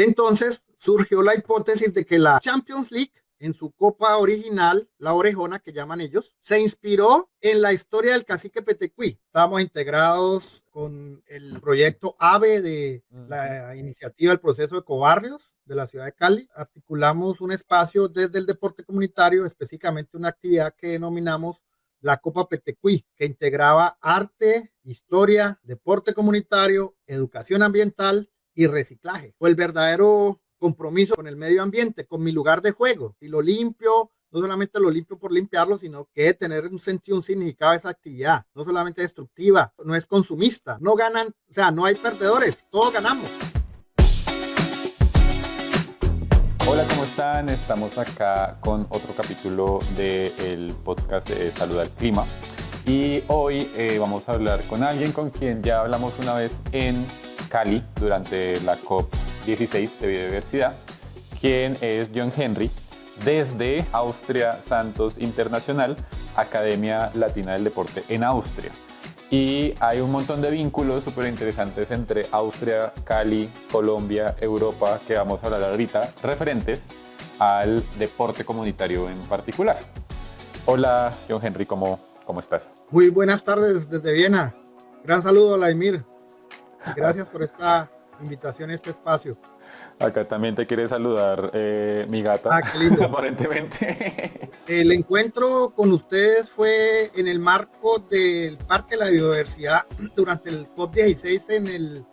Entonces surgió la hipótesis de que la Champions League, en su copa original, la orejona que llaman ellos, se inspiró en la historia del cacique Petecuy. Estábamos integrados con el proyecto AVE de la iniciativa del proceso de Ecobarrios de la ciudad de Cali. Articulamos un espacio desde el deporte comunitario, específicamente una actividad que denominamos la Copa Petecuy, que integraba arte, historia, deporte comunitario, educación ambiental y reciclaje. Fue el verdadero compromiso con el medio ambiente, con mi lugar de juego. Y lo limpio, no solamente lo limpio por limpiarlo, sino que debe tener un sentido, un significado esa actividad. No solamente destructiva, no es consumista. No ganan, o sea, no hay perdedores, todos ganamos. Hola, ¿cómo están? Estamos acá con otro capítulo del podcast Salud al Clima. Y hoy vamos a hablar con alguien con quien ya hablamos una vez en Cali durante la COP16 de biodiversidad, quien es John Henry, desde Austria Santos Internacional, Academia Latina del Deporte en Austria. Y hay un montón de vínculos súper interesantes entre Austria, Cali, Colombia, Europa, que vamos a hablar ahorita, referentes al deporte comunitario en particular. Hola, John Henry, ¿cómo estás? Muy buenas tardes desde Viena. Gran saludo, Vladimir. Gracias por esta invitación a este espacio. Acá también te quiere saludar mi gata, qué lindo. Aparentemente. El encuentro con ustedes fue en el marco del Parque de la Biodiversidad durante el COP16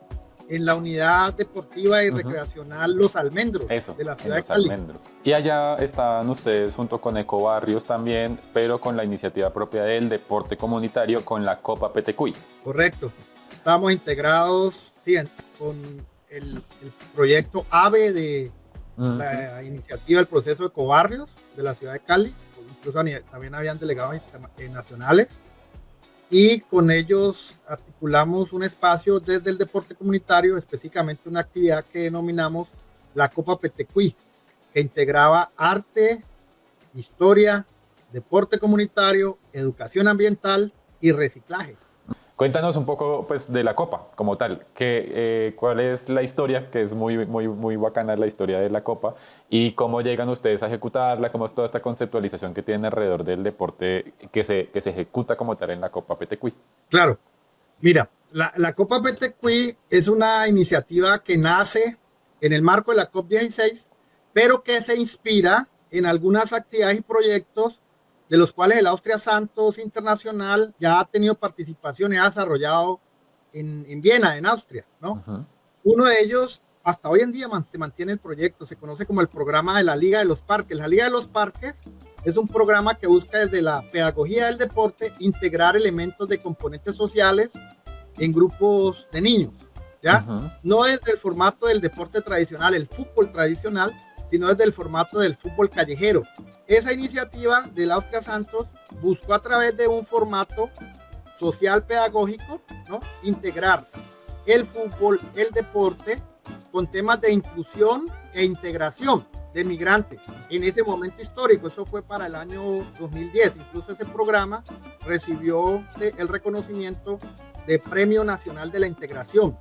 en la unidad deportiva y recreacional Los Almendros de la ciudad de Cali. Almendros. Y allá estaban ustedes junto con Ecobarrios también, pero con la iniciativa propia del deporte comunitario con la Copa Petecuy. Correcto. Estamos integrados con el proyecto AVE de la iniciativa del proceso de Ecobarrios de la ciudad de Cali. Incluso también habían delegados nacionales. Y con ellos articulamos un espacio desde el deporte comunitario, específicamente una actividad que denominamos la Copa Petecuy, que integraba arte, historia, deporte comunitario, educación ambiental y reciclaje. Cuéntanos un poco pues, de la Copa como tal, cuál es la historia, que es muy bacana la historia de la Copa, y cómo llegan ustedes a ejecutarla, cómo es toda esta conceptualización que tienen alrededor del deporte que se ejecuta como tal en la Copa Petecuy. Claro, mira, la Copa Petecuy es una iniciativa que nace en el marco de la COP16, pero que se inspira en algunas actividades y proyectos de los cuales el Austria Santos Internacional ya ha tenido participación y ha desarrollado en Viena, en Austria, ¿no? Uno de ellos, hasta hoy en día se mantiene el proyecto, se conoce como el programa de la Liga de los Parques. La Liga de los Parques es un programa que busca desde la pedagogía del deporte integrar elementos de componentes sociales en grupos de niños, ¿ya? No desde el formato del deporte tradicional, el fútbol tradicional, sino desde el formato del fútbol callejero. Esa iniciativa del Austria Santos buscó a través de un formato social pedagógico, ¿no?, integrar el fútbol, el deporte, con temas de inclusión e integración de migrantes. En ese momento histórico, eso fue para el año 2010, incluso ese programa recibió el reconocimiento de Premio Nacional de la Integración,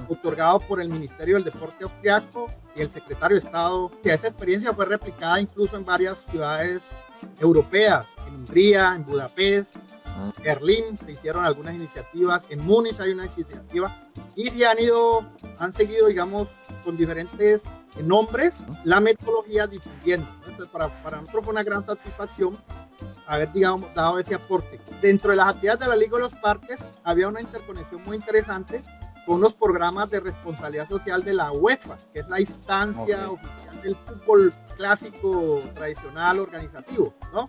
otorgado por el Ministerio del Deporte austriaco y el secretario de Estado. Esa experiencia fue replicada incluso en varias ciudades europeas, en Hungría, en Budapest, Berlín, se hicieron algunas iniciativas, en Múnich hay una iniciativa, y han seguido, digamos, con diferentes nombres, la metodología difundiendo. Entonces, para nosotros fue una gran satisfacción haber, digamos, dado ese aporte. Dentro de las actividades de la Liga de los Parques había una interconexión muy interesante con unos programas de responsabilidad social de la UEFA, que es la instancia oficial del fútbol clásico tradicional organizativo, ¿no?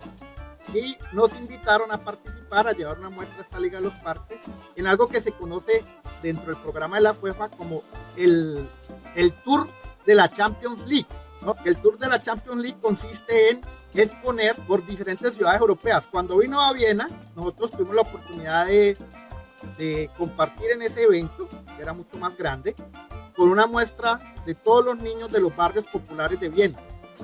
Y nos invitaron a participar, a llevar una muestra a esta Liga de los Parques en algo que se conoce dentro del programa de la UEFA como el Tour de la Champions League, ¿no? El Tour de la Champions League consiste en exponer por diferentes ciudades europeas. Cuando vino a Viena, nosotros tuvimos la oportunidad de compartir en ese evento, que era mucho más grande, con una muestra de todos los niños de los barrios populares de Viena.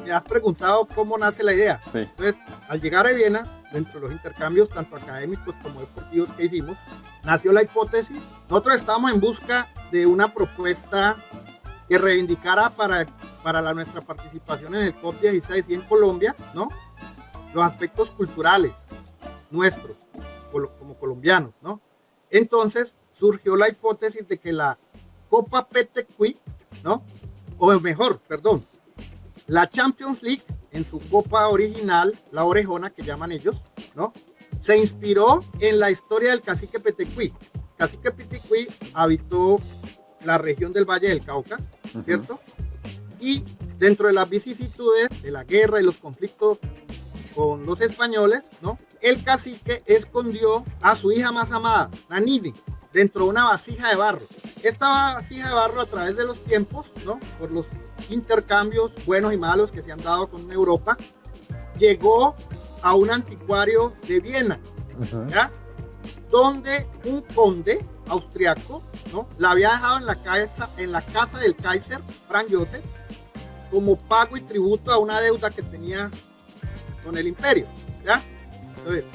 Me has preguntado cómo nace la idea. Sí. Entonces, al llegar a Viena, dentro de los intercambios tanto académicos como deportivos que hicimos, nació la hipótesis. Nosotros estábamos en busca de una propuesta que reivindicara para nuestra participación en el COP16 y en Colombia, ¿no? Los aspectos culturales nuestros como colombianos, ¿no? Entonces surgió la hipótesis de que la Copa Petecuy, ¿no? O mejor, perdón, la Champions League en su copa original, la orejona que llaman ellos, ¿no? Se inspiró en la historia del cacique Petecuy. Cacique Petecuy habitó la región del Valle del Cauca, ¿cierto? Y dentro de las vicisitudes de la guerra y los conflictos con los españoles, ¿no? El cacique escondió a su hija más amada, Nanini, dentro de una vasija de barro. Esta vasija de barro, a través de los tiempos, ¿no? Por los intercambios buenos y malos que se han dado con Europa, llegó a un anticuario de Viena, ¿ya? Donde un conde austriaco, ¿no? La había dejado en la casa del Kaiser Franz Joseph como pago y tributo a una deuda que tenía con el imperio, ¿ya? Entonces,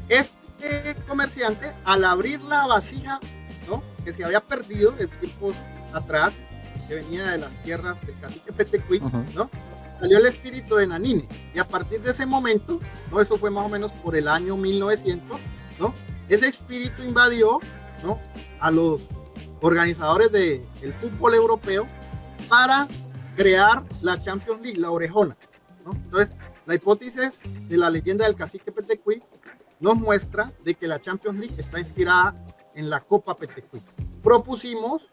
este comerciante, al abrir la vasija, ¿no? Que se había perdido de tiempos atrás, que venía de las tierras del cacique Petecuy, ¿no? Salió el espíritu de Nanini, y a partir de ese momento, ¿no? Eso fue más o menos por el año 1900, ¿no? Ese espíritu invadió, ¿no? A los organizadores del fútbol europeo para crear la Champions League, la orejona, ¿no? Entonces, la hipótesis de la leyenda del cacique Petecuy nos muestra de que la Champions League está inspirada en la Copa Petecuy. Propusimos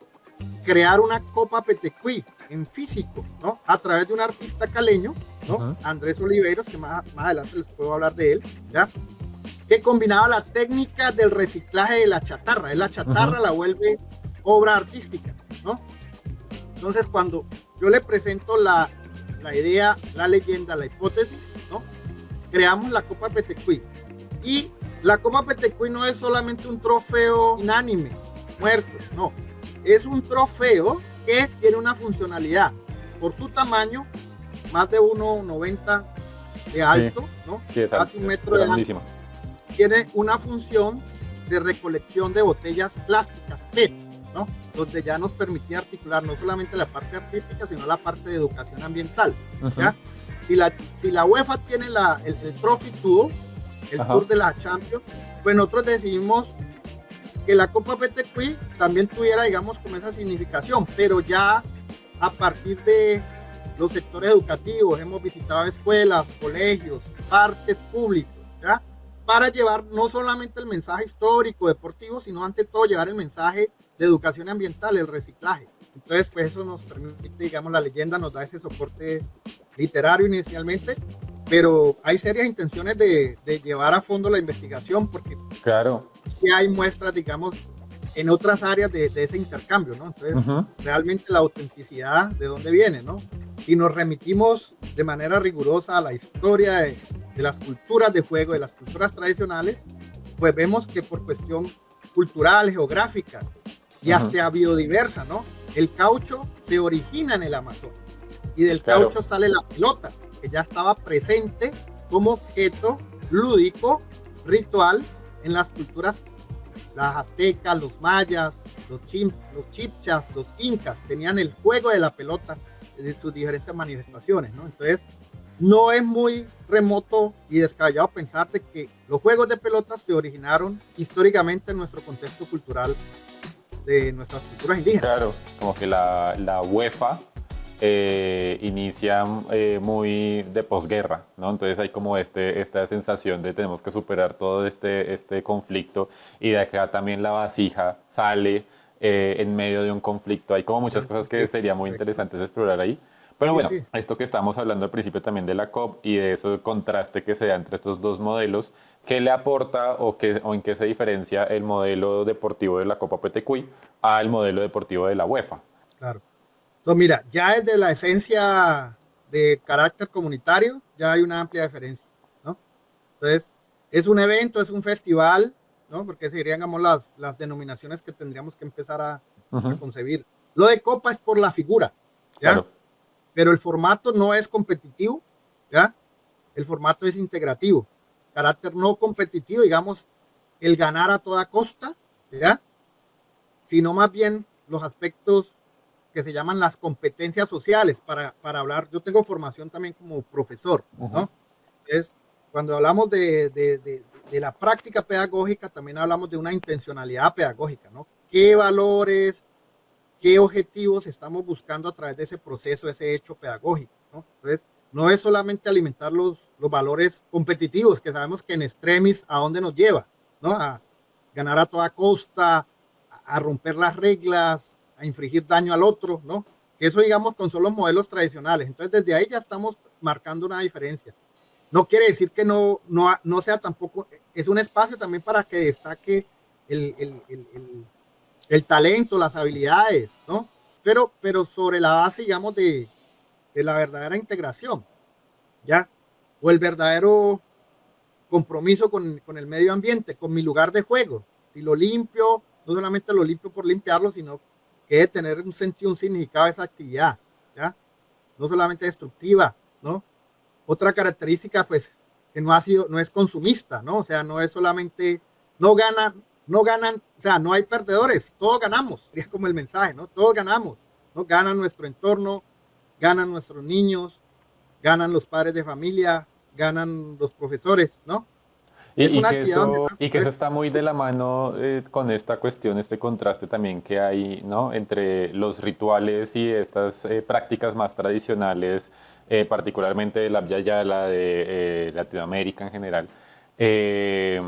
crear una Copa Petecuy en físico, ¿no? A través de un artista caleño, ¿no? Andrés Oliveros, que más adelante les puedo hablar de él, ¿ya? Que combinaba la técnica del reciclaje de la chatarra. La chatarra la vuelve obra artística, ¿no? Entonces, cuando yo le presento la idea, la leyenda, la hipótesis, ¿no? Creamos la Copa Petecuy. Y la Copa Petecuy no es solamente un trofeo inánime, muerto, no. Es un trofeo que tiene una funcionalidad. Por su tamaño, más de 1,90 de alto, sí, ¿no? Sí, es casi 1 metro de alto. Tiene una función de recolección de botellas plásticas PET, ¿no? Donde ya nos permitía articular no solamente la parte artística, sino la parte de educación ambiental, ¿ya? Si la UEFA tiene el Trophy Tour, el Tour de la Champions, pues nosotros decidimos que la Copa Petecuy también tuviera, digamos, como esa significación, pero ya a partir de los sectores educativos, hemos visitado escuelas, colegios, parques públicos, ¿ya? Para llevar no solamente el mensaje histórico, deportivo, sino ante todo llevar el mensaje de educación ambiental, el reciclaje. Entonces, pues eso nos permite, digamos, la leyenda nos da ese soporte literario inicialmente, pero hay serias intenciones de llevar a fondo la investigación, porque claro, sí hay muestras, digamos, en otras áreas de ese intercambio, ¿no? Entonces, realmente la autenticidad de dónde viene, ¿no? Si nos remitimos de manera rigurosa a la historia de las culturas de juego, de las culturas tradicionales, pues vemos que por cuestión cultural, geográfica y hasta biodiversa, ¿no? El caucho se origina en el Amazonas y del caucho sale la pelota, que ya estaba presente como objeto lúdico, ritual en las culturas, las aztecas, los mayas, los chipchas, los incas, tenían el juego de la pelota en sus diferentes manifestaciones, ¿no? Entonces, no es muy remoto y descabellado pensar de que los juegos de pelota se originaron históricamente en nuestro contexto cultural de nuestras culturas indígenas. Claro, como que la UEFA inicia muy de posguerra, ¿no? Entonces hay como esta sensación de tenemos que superar todo este conflicto, y de acá también la vasija sale en medio de un conflicto. Hay como muchas cosas que sería muy interesantes explorar ahí. Pero bueno, sí. Esto que estábamos hablando al principio también de la COP y de ese contraste que se da entre estos dos modelos, ¿qué le aporta o en qué se diferencia el modelo deportivo de la Copa Petecuy al modelo deportivo de la UEFA? Claro. Mira, ya desde la esencia de carácter comunitario ya hay una amplia diferencia, ¿no? Entonces, es un evento, es un festival, ¿no? Porque serían, digamos, las denominaciones que tendríamos que empezar a concebir. Lo de Copa es por la figura, ¿ya? Claro. Pero el formato no es competitivo, ¿ya? El formato es integrativo, carácter no competitivo, digamos, el ganar a toda costa, ¿ya? Sino más bien los aspectos que se llaman las competencias sociales para hablar. Yo tengo formación también como profesor, ¿no? Es, cuando hablamos de la práctica pedagógica, también hablamos de una intencionalidad pedagógica, ¿no? ¿Qué valores, qué objetivos estamos buscando a través de ese proceso, ese hecho pedagógico, ¿no? Entonces, no es solamente alimentar los valores competitivos, que sabemos que en extremis a dónde nos lleva, ¿no? A ganar a toda costa, a romper las reglas, a infligir daño al otro, ¿no? Que eso, digamos, con solo modelos tradicionales. Entonces, desde ahí ya estamos marcando una diferencia. No quiere decir que no sea tampoco, es un espacio también para que destaque el talento, las habilidades, ¿no? Pero sobre la base, digamos, de la verdadera integración, ¿ya? O el verdadero compromiso con el medio ambiente, con mi lugar de juego. Si lo limpio, no solamente lo limpio por limpiarlo, sino que debe tener un sentido, un significado de esa actividad, ¿ya? No solamente destructiva, ¿no? Otra característica, pues, que no es consumista, ¿no? O sea, no es solamente, no ganan, o sea, no hay perdedores, todos ganamos, sería como el mensaje, ¿no? Todos ganamos, ¿no? Ganan nuestro entorno, ganan nuestros niños, ganan los padres de familia, ganan los profesores, ¿no? Es una actividad donde... Y que eso está muy de la mano con esta cuestión, este contraste también que hay, ¿no? Entre los rituales y estas prácticas más tradicionales, particularmente de la Abya Yala, de Latinoamérica en general, eh,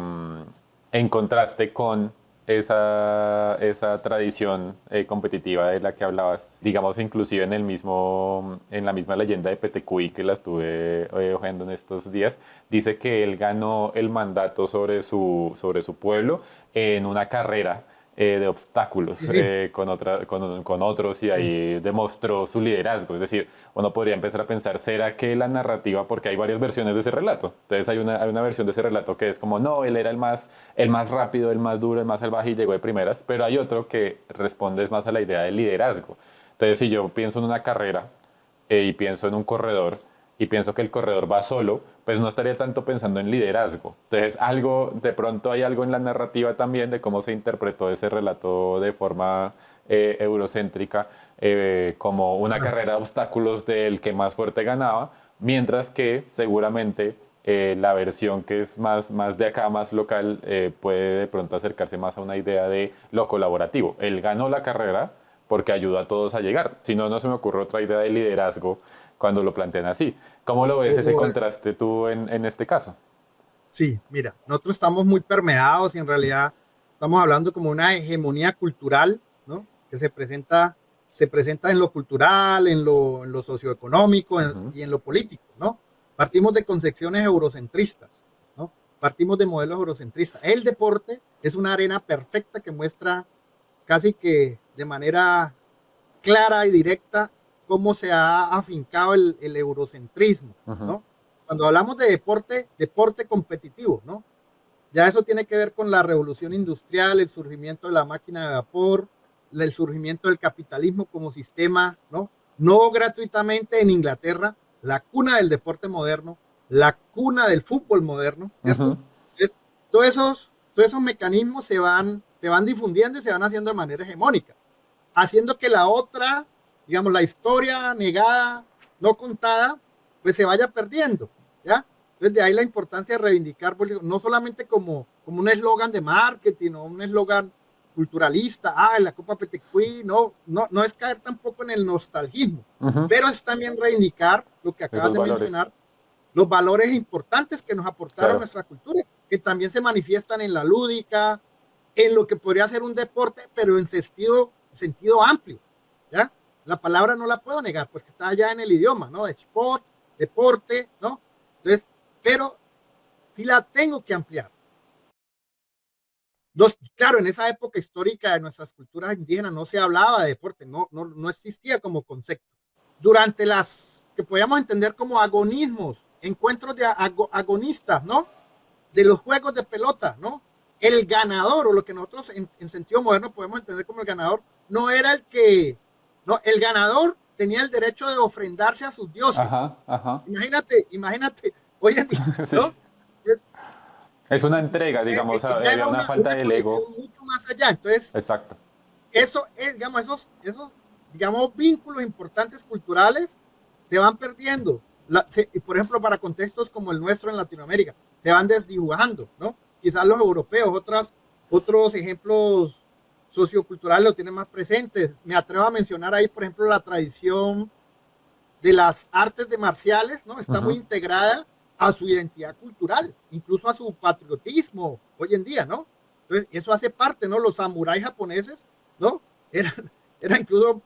en contraste con esa tradición competitiva de la que hablabas, digamos inclusive en la misma leyenda de Petecuy que la estuve hojeando en estos días, dice que él ganó el mandato sobre su pueblo en una carrera de obstáculos con otros y ahí demostró su liderazgo. Es decir, uno podría empezar a pensar, ¿será que la narrativa, porque hay varias versiones de ese relato? Entonces hay una versión de ese relato que es como, no, él era el más rápido, el más duro, el más salvaje y llegó de primeras, pero hay otro que responde más a la idea del liderazgo. Entonces si yo pienso en una carrera y pienso en un corredor, y pienso que el corredor va solo, pues no estaría tanto pensando en liderazgo. Entonces, de pronto hay algo en la narrativa también de cómo se interpretó ese relato de forma eurocéntrica, como una carrera de obstáculos del que más fuerte ganaba, mientras que seguramente la versión que es más de acá, más local, puede de pronto acercarse más a una idea de lo colaborativo. Él ganó la carrera porque ayudó a todos a llegar. Si no, no se me ocurre otra idea de liderazgo cuando lo plantean así. ¿Cómo lo ves ese contraste tú en este caso? Sí, mira, nosotros estamos muy permeados y en realidad estamos hablando como una hegemonía cultural, ¿no? Que se presenta en lo cultural, en lo socioeconómico y en lo político, ¿no? Partimos de concepciones eurocentristas, ¿no? Partimos de modelos eurocentristas. El deporte es una arena perfecta que muestra casi que de manera clara y directa cómo se ha afincado el eurocentrismo, ¿no? Cuando hablamos de deporte competitivo, ¿no? Ya eso tiene que ver con la revolución industrial, el surgimiento de la máquina de vapor, el surgimiento del capitalismo como sistema, ¿no? No gratuitamente en Inglaterra, la cuna del deporte moderno, la cuna del fútbol moderno, ¿cierto? Entonces, todos esos mecanismos se van difundiendo y se van haciendo de manera hegemónica, haciendo que la otra, digamos, la historia negada, no contada, pues se vaya perdiendo, ¿ya? Entonces de ahí la importancia de reivindicar, no solamente como un eslogan de marketing o un eslogan culturalista, la Copa Petecuy, no es caer tampoco en el nostalgismo, pero es también reivindicar lo que acabas de mencionar, los valores importantes que nos aportaron nuestra cultura, que también se manifiestan en la lúdica, en lo que podría ser un deporte, pero en sentido amplio, ¿ya? La palabra no la puedo negar, pues que está ya en el idioma, ¿no? Sport, deporte, ¿no? Entonces, pero sí la tengo que ampliar. Claro, en esa época histórica de nuestras culturas indígenas no se hablaba de deporte, no existía como concepto. Durante las que podíamos entender como agonismos, encuentros de agonistas, ¿no? De los juegos de pelota, ¿no? El ganador, o lo que nosotros en sentido moderno podemos entender como el ganador, no era el ganador tenía el derecho de ofrendarse a sus dioses. Imagínate, hoy en día, ¿no? Sí. Es una entrega, digamos, había una falta de ego. Mucho más allá. Entonces, exacto. Eso es, digamos, digamos, vínculos importantes culturales se van perdiendo. Por ejemplo, para contextos como el nuestro en Latinoamérica, se van desdibujando, ¿no? Quizás los europeos, otros ejemplos socioculturales lo tienen más presentes. Me atrevo a mencionar ahí, por ejemplo, la tradición de las artes de marciales, ¿no? Está muy integrada a su identidad cultural, incluso a su patriotismo hoy en día, ¿no? Entonces, eso hace parte, ¿no? Los samuráis japoneses, ¿no? Era incluso,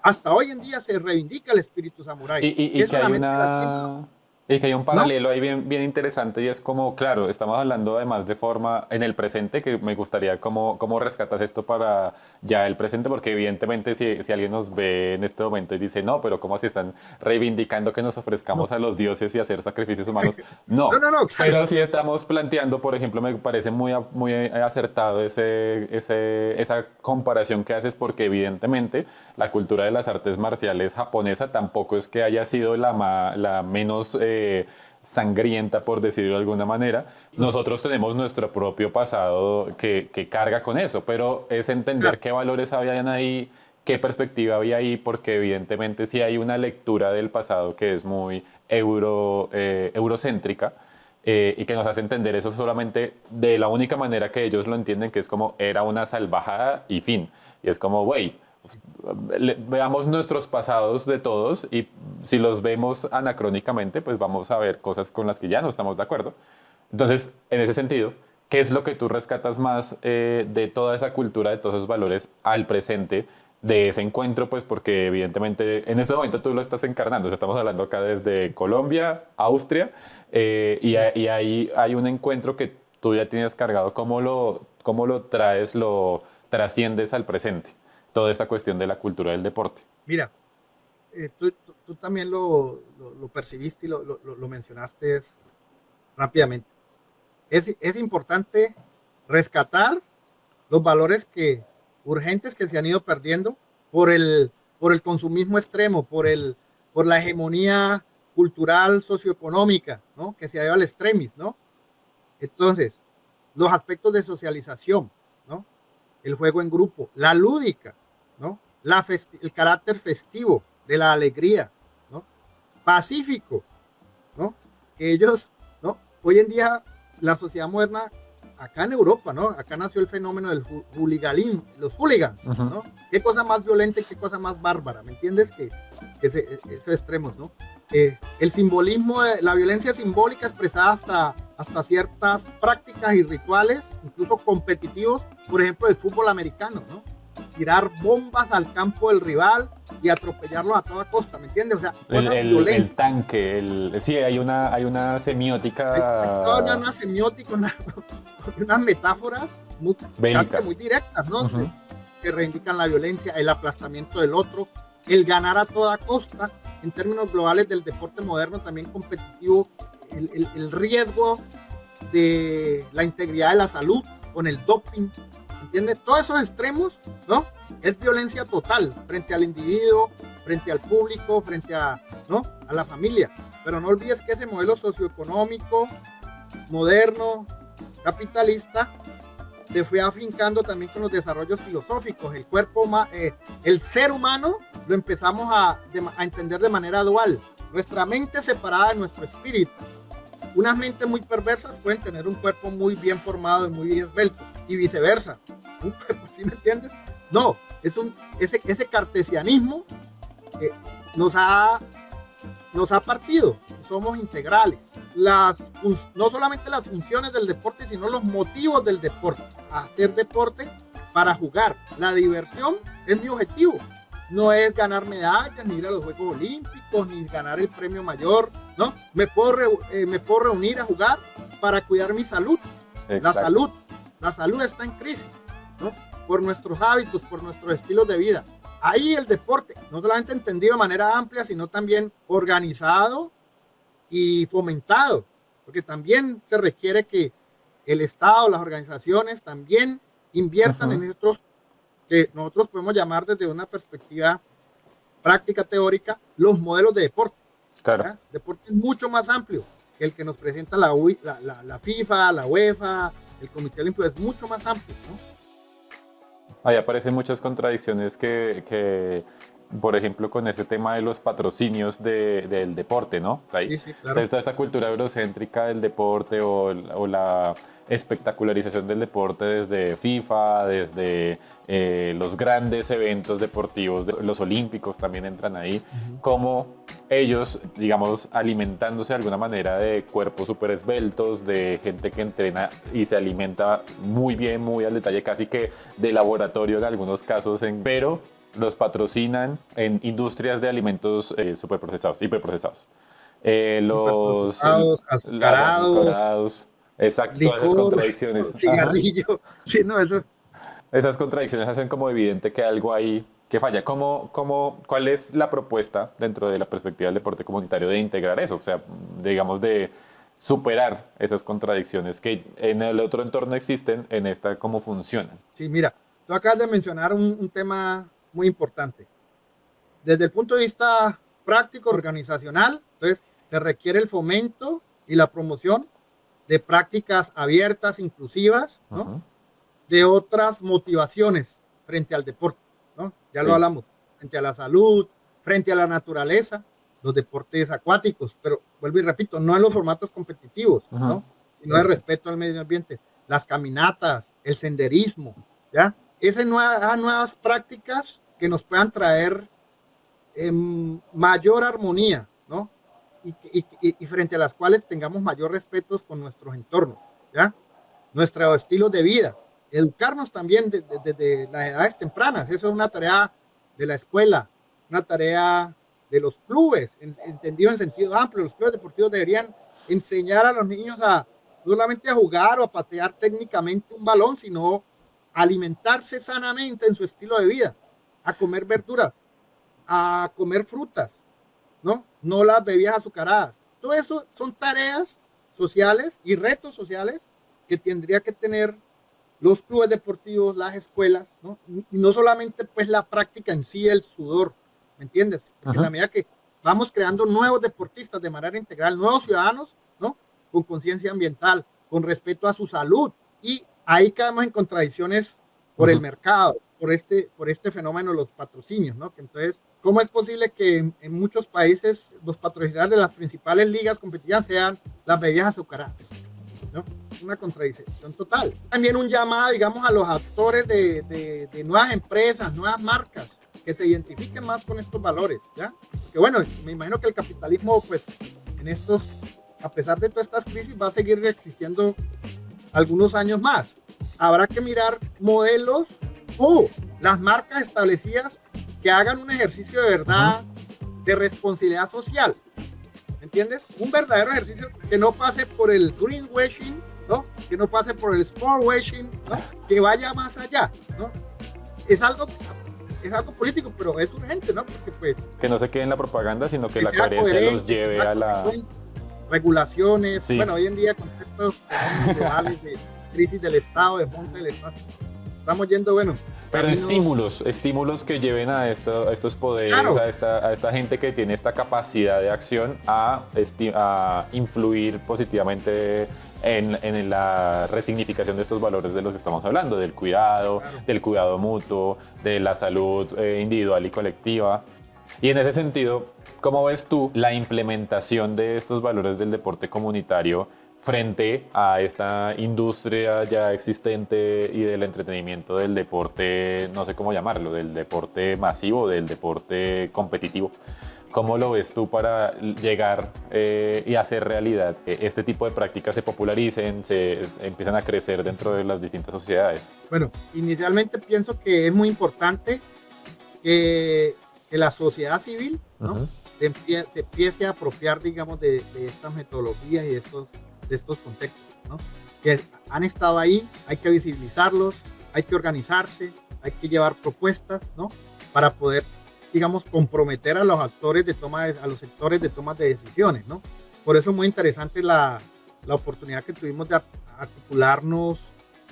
hasta hoy en día se reivindica el espíritu samurái. Y que hay una... Y que hay un paralelo, ¿no?, ahí bien interesante, y es como, claro, estamos hablando además de forma en el presente, que me gustaría cómo rescatas esto para ya el presente, porque evidentemente si alguien nos ve en este momento y dice, no, pero ¿cómo así están reivindicando que nos ofrezcamos a los dioses y hacer sacrificios humanos? No, claro. Pero sí estamos planteando, por ejemplo, me parece muy acertado esa comparación que haces, porque evidentemente la cultura de las artes marciales japonesa tampoco es que haya sido la menos... sangrienta, por decirlo de alguna manera. Nosotros tenemos nuestro propio pasado que carga con eso, pero es entender qué valores habían ahí, qué perspectiva había ahí, porque evidentemente sí hay una lectura del pasado que es muy eurocéntrica, y que nos hace entender eso solamente de la única manera que ellos lo entienden, que es como era una salvajada y fin. Y es como, güey, veamos nuestros pasados de todos, y si los vemos anacrónicamente, pues vamos a ver cosas con las que ya no estamos de acuerdo. Entonces, en ese sentido, ¿qué es lo que tú rescatas más de toda esa cultura, de todos esos valores al presente, de ese encuentro? Pues porque evidentemente en este momento tú lo estás encarnando. O sea, estamos hablando acá desde Colombia, Austria, y ahí hay un encuentro que tú ya tienes cargado. ¿Cómo lo traes, lo trasciendes al presente? Toda esta cuestión de la cultura del deporte. Mira, tú también lo percibiste y lo mencionaste rápidamente. Es importante rescatar los valores urgentes que se han ido perdiendo por el consumismo extremo, por la hegemonía cultural, socioeconómica, ¿no?, que se ha ido al extremis, ¿no? Entonces, los aspectos de socialización, ¿no?, el juego en grupo, la lúdica, ¿no?, el carácter festivo de la alegría, ¿no?, pacífico, ¿no?, que ellos, ¿no?, hoy en día la sociedad moderna, acá en Europa, ¿no?, acá nació el fenómeno del hooliganismo, los hooligans, ¿no? Qué cosa más violenta y qué cosa más bárbara, ¿me entiendes? Que esos extremos, ¿no? El simbolismo, la violencia simbólica expresada hasta ciertas prácticas y rituales, incluso competitivos, por ejemplo, el fútbol americano, ¿no? Tirar bombas al campo del rival y atropellarlo a toda costa, ¿me entiendes? O sea, el tanque, sí, hay una semiótica. Hay una semiótica, unas metáforas muy directas, ¿no? Que reivindican la violencia, el aplastamiento del otro, el ganar a toda costa. En términos globales del deporte moderno también competitivo, el riesgo de la integridad de la salud con el doping, ¿entiendes? Todos esos extremos, ¿no?, es violencia total frente al individuo, frente al público, frente a la familia. Pero no olvides que ese modelo socioeconómico, moderno, capitalista, se fue afincando también con los desarrollos filosóficos. El ser humano lo empezamos a entender de manera dual. Nuestra mente separada de nuestro espíritu. Unas mentes muy perversas pueden tener un cuerpo muy bien formado y muy bien esbelto, y viceversa. ¿Sí me entiendes? No, ese cartesianismo nos ha partido. Somos integrales. No solamente las funciones del deporte, sino los motivos del deporte. Hacer deporte para jugar. La diversión es mi objetivo. No es ganar medallas, ni ir a los Juegos Olímpicos, ni ganar el premio mayor, ¿no? Me puedo reunir a jugar para cuidar mi salud. Exacto. La salud está en crisis, ¿no?, por nuestros hábitos, por nuestros estilos de vida. Ahí el deporte, no solamente entendido de manera amplia, sino también organizado y fomentado, porque también se requiere que el Estado, las organizaciones también inviertan en estos, que nosotros podemos llamar desde una perspectiva práctica, teórica, los modelos de deporte. Claro. Deporte mucho más amplio que el que nos presenta la FIFA, la UEFA, el Comité Olímpico, es mucho más amplio, ¿no? Ahí aparecen muchas contradicciones por ejemplo, con ese tema de los patrocinios del deporte, ¿no? Ahí Sí, sí, claro. está esta cultura eurocéntrica del deporte o la espectacularización del deporte desde FIFA, desde los grandes eventos deportivos, los olímpicos también entran ahí, Ujú. como ellos, digamos, alimentándose de alguna manera de cuerpos súper esbeltos, de gente que entrena y se alimenta muy bien, muy al detalle, casi que de laboratorio en algunos casos, pero los patrocinan en industrias de alimentos superprocesados, hiperprocesados. Ultraprocesados, Las azucarados, azucarados, exacto, todas esas licor, contradicciones. Ajá. cigarrillo. Sí, no, eso. Esas contradicciones hacen como evidente que algo ahí que falla. ¿Cuál es la propuesta dentro de la perspectiva del deporte comunitario de integrar eso? O sea, digamos, de superar esas contradicciones que en el otro entorno existen, en esta cómo funcionan. Sí, mira, tú acabas de mencionar un tema muy importante. Desde el punto de vista práctico, organizacional, entonces se requiere el fomento y la promoción de prácticas abiertas, inclusivas, ¿no? Ujú. De otras motivaciones frente al deporte, ¿no? Ya lo Sí. hablamos, frente a la salud, frente a la naturaleza, los deportes acuáticos, pero vuelvo y repito, no en los formatos competitivos, Ujú. ¿no? Sino de respeto al medio ambiente, las caminatas, el senderismo, ¿ya? Esas nuevas prácticas que nos puedan traer mayor armonía, ¿no? Y frente a las cuales tengamos mayor respeto con nuestros entornos, ¿ya? Nuestro estilo de vida, educarnos también desde las edades tempranas, eso es una tarea de la escuela, una tarea de los clubes, entendido en sentido amplio. Los clubes deportivos deberían enseñar a los niños a no solamente a jugar o a patear técnicamente un balón, sino a alimentarse sanamente en su estilo de vida, a comer verduras, a comer frutas, ¿no? No las bebidas azucaradas. Todo eso son tareas sociales y retos sociales que tendría que tener los clubes deportivos, las escuelas, ¿no? Y no solamente pues la práctica en sí, el sudor, ¿me entiendes? Porque en la Ujú. medida que vamos creando nuevos deportistas de manera integral, nuevos ciudadanos, ¿no? Con conciencia ambiental, con respeto a su salud, y ahí caemos en contradicciones por el Ujú. mercado, por este fenómeno de los patrocinios, ¿no? Que entonces, ¿cómo es posible que en muchos países los patrocinadores de las principales ligas competitivas sean las bebidas azucaradas? ¿No? Una contradicción total. También un llamado, digamos, a los actores de nuevas empresas, nuevas marcas, que se identifiquen más con estos valores, ¿ya? Que bueno, me imagino que el capitalismo, pues, en estos, a pesar de todas estas crisis, va a seguir existiendo algunos años más. Habrá que mirar modelos o las marcas establecidas que hagan un ejercicio de verdad de responsabilidad social. ¿Entiendes? Un verdadero ejercicio que no pase por el greenwashing, ¿no? Que no pase por el sportwashing, ¿no? Que vaya más allá, ¿no? Es algo, es algo político, pero es urgente, ¿no? Porque pues Que no se quede en la propaganda, sino que que la sea coherencia los coherente, que lleve sea a la... consecuente, regulaciones, Sí. bueno, hoy en día con estos fenómenos globales de crisis del Estado, de monte del Estado, estamos yendo, bueno, Pero caminos, estímulos que lleven a estos poderes, claro, a esta gente que tiene esta capacidad de acción a influir positivamente en la resignificación de estos valores de los que estamos hablando, claro. del cuidado mutuo, de la salud individual y colectiva. Y en ese sentido, ¿cómo ves tú la implementación de estos valores del deporte comunitario frente a esta industria ya existente y del entretenimiento del deporte, no sé cómo llamarlo, del deporte masivo, del deporte competitivo? ¿Cómo lo ves tú para llegar y hacer realidad que este tipo de prácticas se popularicen, empiezan a crecer dentro de las distintas sociedades? Bueno, inicialmente pienso que es muy importante que la sociedad civil, ¿no? Ujú. Se empiece a apropiar, digamos, de estas metodologías y de estos conceptos, ¿no? Que han estado ahí, hay que visibilizarlos, hay que organizarse, hay que llevar propuestas, ¿no? Para poder, digamos, comprometer a los actores a los sectores de toma de decisiones, ¿no? Por eso es muy interesante la oportunidad que tuvimos de articularnos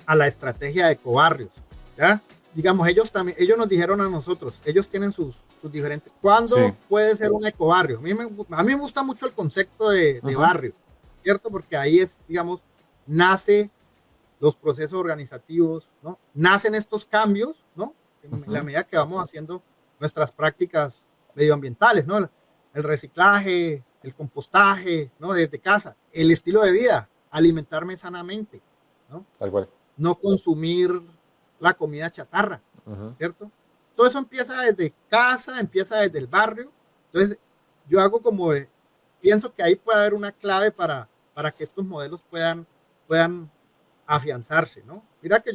a la estrategia de ecobarrios, ¿ya? Digamos, ellos nos dijeron a nosotros, ellos tienen sus diferentes. Sí. ¿Cuándo puede ser un ecobarrio? A mí me gusta mucho el concepto de Ujú. barrio, ¿cierto? Porque ahí es, digamos, nace los procesos organizativos, ¿no? Nacen estos cambios, ¿no? En la medida que vamos haciendo nuestras prácticas medioambientales, ¿no? El reciclaje, el compostaje, ¿no? Desde casa, el estilo de vida, alimentarme sanamente, ¿no? Tal cual. No consumir la comida chatarra, ¿cierto? Todo eso empieza desde casa, empieza desde el barrio. Entonces, yo hago pienso que ahí puede haber una clave para que estos modelos puedan afianzarse, ¿no? Mira que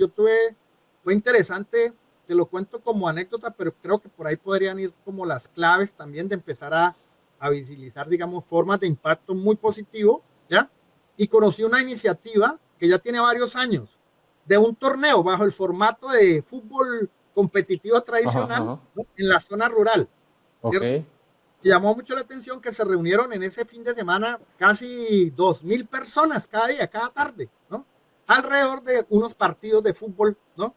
fue interesante, te lo cuento como anécdota, pero creo que por ahí podrían ir como las claves también de empezar a visibilizar, digamos, formas de impacto muy positivo, ¿ya? Y conocí una iniciativa que ya tiene varios años, de un torneo bajo el formato de fútbol competitivo tradicional, ¿no? En la zona rural, ¿cierto? Y llamó mucho la atención que se reunieron en ese fin de semana casi 2,000 personas cada día, cada tarde, ¿no? Alrededor de unos partidos de fútbol, ¿no?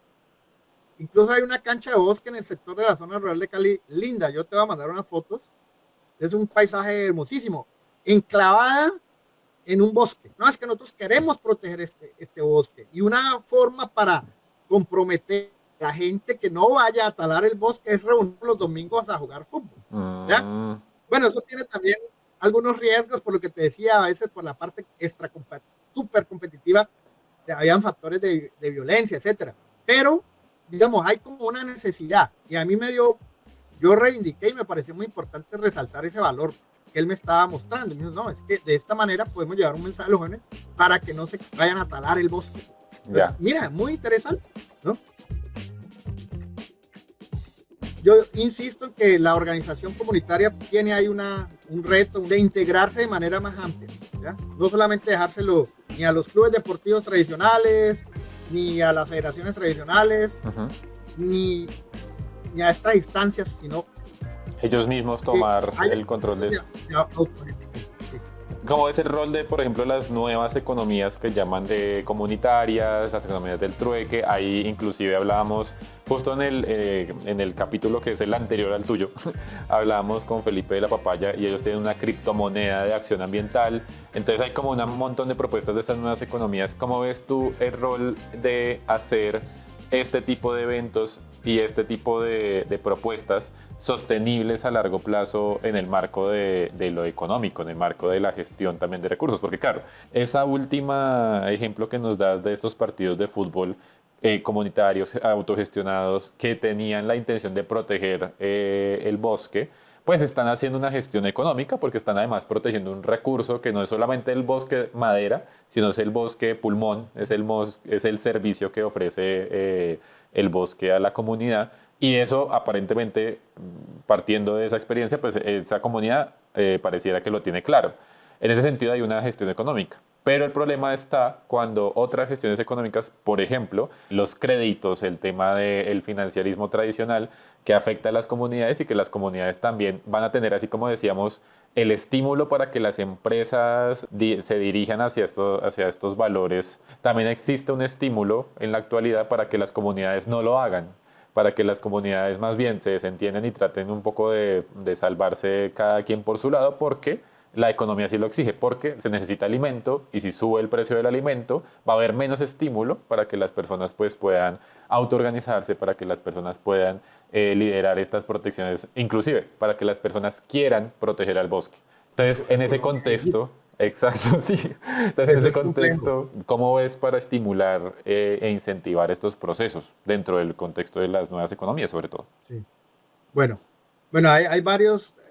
Incluso hay una cancha de bosque en el sector de la zona rural de Cali, linda, yo te voy a mandar unas fotos, es un paisaje hermosísimo, enclavada en un bosque. No, es que nosotros queremos proteger este bosque, y una forma para comprometer a la gente que no vaya a talar el bosque es reunirnos los domingos a jugar fútbol, ¿ya? Bueno, eso tiene también algunos riesgos, por lo que te decía, a veces por la parte súper competitiva, habían factores de violencia, etcétera, pero digamos, hay como una necesidad, y a mí yo reivindiqué y me pareció muy importante resaltar ese valor que él me estaba mostrando. Y me dijo, no, es que de esta manera podemos llevar un mensaje a los jóvenes para que no se vayan a talar el bosque. Ya. Mira, muy interesante, ¿no? Yo insisto en que la organización comunitaria tiene ahí un reto de integrarse de manera más amplia, ¿ya? No solamente dejárselo ni a los clubes deportivos tradicionales, ni a las federaciones tradicionales, ni a estas instancias, sino ellos mismos tomar el control de eso. ¿Cómo es el rol de, por ejemplo, las nuevas economías que llaman de comunitarias, las economías del trueque? Ahí inclusive hablábamos, justo en el capítulo que es el anterior al tuyo, hablábamos con Felipe de la Papaya y ellos tienen una criptomoneda de acción ambiental. Entonces hay como un montón de propuestas de estas nuevas economías. ¿Cómo ves tú el rol de hacer este tipo de eventos y este tipo de propuestas sostenibles a largo plazo en el marco de lo económico, en el marco de la gestión también de recursos? Porque claro, esa última ejemplo que nos das de estos partidos de fútbol comunitarios autogestionados que tenían la intención de proteger el bosque, pues están haciendo una gestión económica porque están además protegiendo un recurso que no es solamente el bosque madera, sino es el bosque pulmón, es el servicio que ofrece el bosque a la comunidad. Y eso aparentemente, partiendo de esa experiencia, pues esa comunidad pareciera que lo tiene claro. En ese sentido hay una gestión económica. Pero el problema está cuando otras gestiones económicas, por ejemplo, los créditos, el tema del financiarismo tradicional, que afecta a las comunidades y que las comunidades también van a tener, así como decíamos, el estímulo para que las empresas se dirijan hacia estos valores. También existe un estímulo en la actualidad para que las comunidades no lo hagan, para que las comunidades más bien se desentiendan y traten un poco de salvarse cada quien por su lado, porque la economía sí lo exige, porque se necesita alimento y si sube el precio del alimento va a haber menos estímulo para que las personas pues puedan autoorganizarse, para que las personas puedan liderar estas protecciones, inclusive para que las personas quieran proteger al bosque. Entonces, en ese contexto, exacto, sí. Entonces, en ese contexto, ¿cómo ves para estimular e incentivar estos procesos dentro del contexto de las nuevas economías, sobre todo? Sí. Bueno,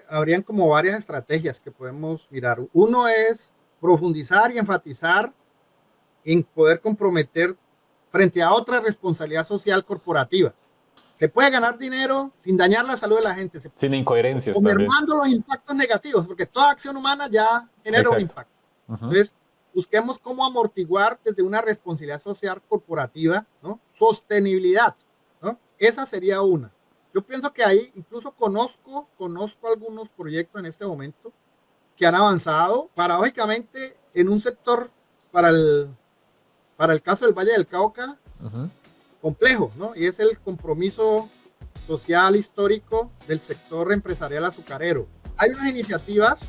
habrían como varias estrategias que podemos mirar. Uno es profundizar y enfatizar en poder comprometer frente a otra responsabilidad social corporativa. Se puede ganar dinero sin dañar la salud de la gente. Sin incoherencias. O mermando los impactos negativos, porque toda acción humana ya genera un impacto. Entonces, busquemos cómo amortiguar desde una responsabilidad social corporativa, ¿no? Sostenibilidad, ¿no? Esa sería una. Yo pienso que ahí incluso conozco algunos proyectos en este momento que han avanzado paradójicamente en un sector para el caso del Valle del Cauca complejo, ¿no? Y es el compromiso social histórico del sector empresarial azucarero. Hay unas iniciativas,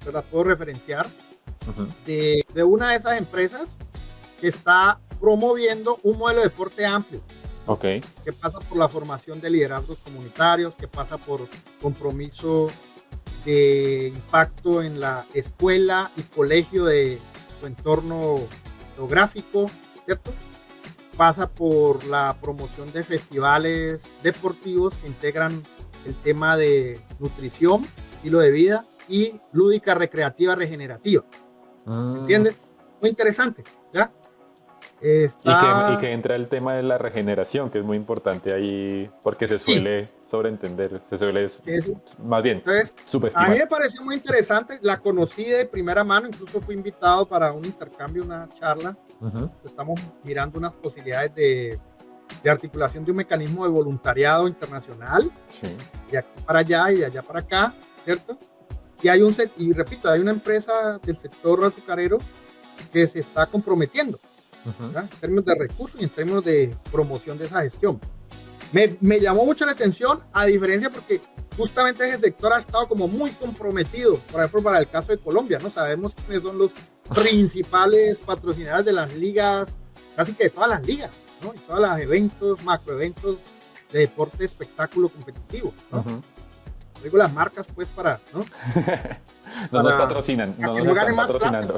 que las puedo referenciar, de una de esas empresas que está promoviendo un modelo de deporte amplio. Ok. Que pasa por la formación de liderazgos comunitarios, que pasa por compromiso de impacto en la escuela y colegio de su entorno geográfico, ¿cierto? Pasa por la promoción de festivales deportivos que integran el tema de nutrición, estilo de vida y lúdica, recreativa, regenerativa. ¿Entiendes? Muy interesante, ¿ya? Y que entra el tema de la regeneración, que es muy importante ahí, porque se suele sobreentender, se suele, más bien, entonces, subestimar. A mí me pareció muy interesante, la conocí de primera mano, incluso fui invitado para un intercambio, una charla. Estamos mirando unas posibilidades de articulación de un mecanismo de voluntariado internacional, de aquí para allá y de allá para acá, ¿cierto? Y repito, hay una empresa del sector azucarero que se está comprometiendo, en términos de recursos y en términos de promoción de esa gestión. Me llamó mucho la atención, a diferencia porque justamente ese sector ha estado como muy comprometido, por ejemplo, para el caso de Colombia, ¿no? Sabemos quiénes son los principales patrocinadores de las ligas, casi que de todas las ligas, ¿no? Y todos los eventos, macroeventos de deporte, espectáculo competitivo, ¿no? Digo las marcas, pues, para, ¿no? No nos patrocinan, no nos están patrocinando.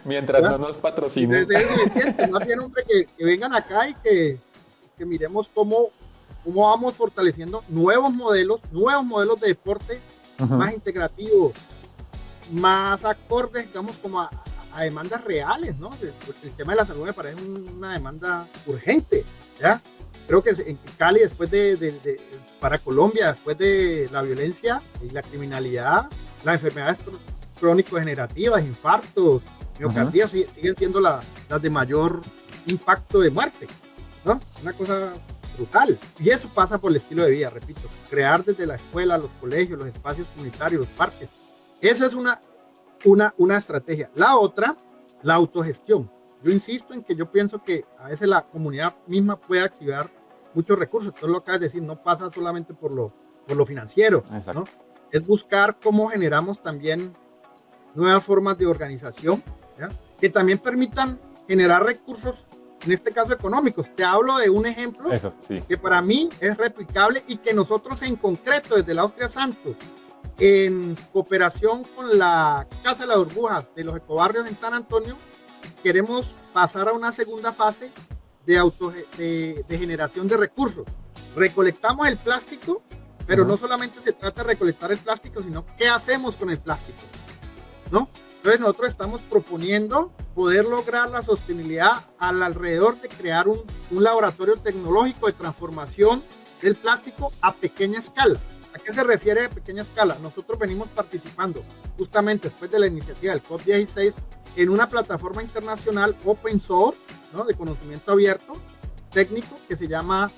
Mientras no nos patrocinen. Más bien, hombre, que vengan acá y que miremos cómo vamos fortaleciendo nuevos modelos de deporte más integrativos, más acordes, digamos, como a demandas reales, ¿no? El tema de la salud me parece una demanda urgente, ¿ya? Creo que en Cali, después para Colombia, después de la violencia y la criminalidad, las enfermedades crónico-degenerativas, infartos, miocardías, siguen siendo las de mayor impacto de muerte, ¿no? Una cosa brutal. Y eso pasa por el estilo de vida, repito, crear desde la escuela, los colegios, los espacios comunitarios, los parques. Esa es una estrategia. La otra, la autogestión. Yo insisto en que yo pienso que a veces la comunidad misma puede activar muchos recursos. Entonces, lo que acabas de decir, no pasa solamente por lo financiero, ¿no? Es buscar cómo generamos también nuevas formas de organización, ¿ya? Que también permitan generar recursos, en este caso económicos. Te hablo de un ejemplo que para mí es replicable y que nosotros en concreto desde la Austria Santos, en cooperación con la Casa de las Burbujas de los Ecobarrios en San Antonio, queremos pasar a una segunda fase de generación de recursos. Recolectamos el plástico, pero no solamente se trata de recolectar el plástico, sino qué hacemos con el plástico, ¿no? Entonces nosotros estamos proponiendo poder lograr la sostenibilidad alrededor de crear un laboratorio tecnológico de transformación del plástico a pequeña escala. ¿A qué se refiere a pequeña escala? Nosotros venimos participando justamente después de la iniciativa del COP16 en una plataforma internacional open source, ¿no? De conocimiento abierto, técnico, que se llama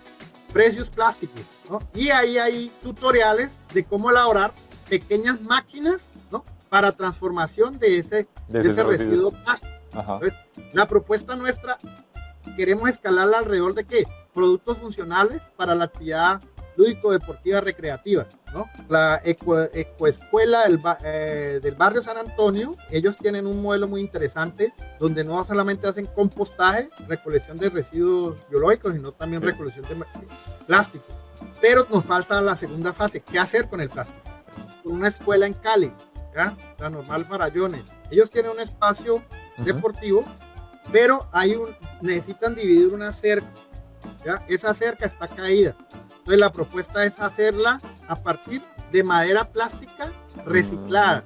Precious Plásticos, ¿no? Y ahí hay tutoriales de cómo elaborar pequeñas máquinas, ¿no? Para transformación de ese residuo plástico. Entonces, la propuesta nuestra, queremos escalarla alrededor de ¿qué? Productos funcionales para la actividad lúdico-deportiva recreativa, ¿no? La ecoescuela del barrio San Antonio, ellos tienen un modelo muy interesante donde no solamente hacen compostaje, recolección de residuos biológicos, sino también recolección de plástico. Pero nos falta la segunda fase, ¿qué hacer con el plástico? Una escuela en Cali, ¿ya? La Normal Farallones, ellos tienen un espacio deportivo, pero necesitan dividir una cerca, ¿ya? Esa cerca está caída. Entonces la propuesta es hacerla a partir de madera plástica reciclada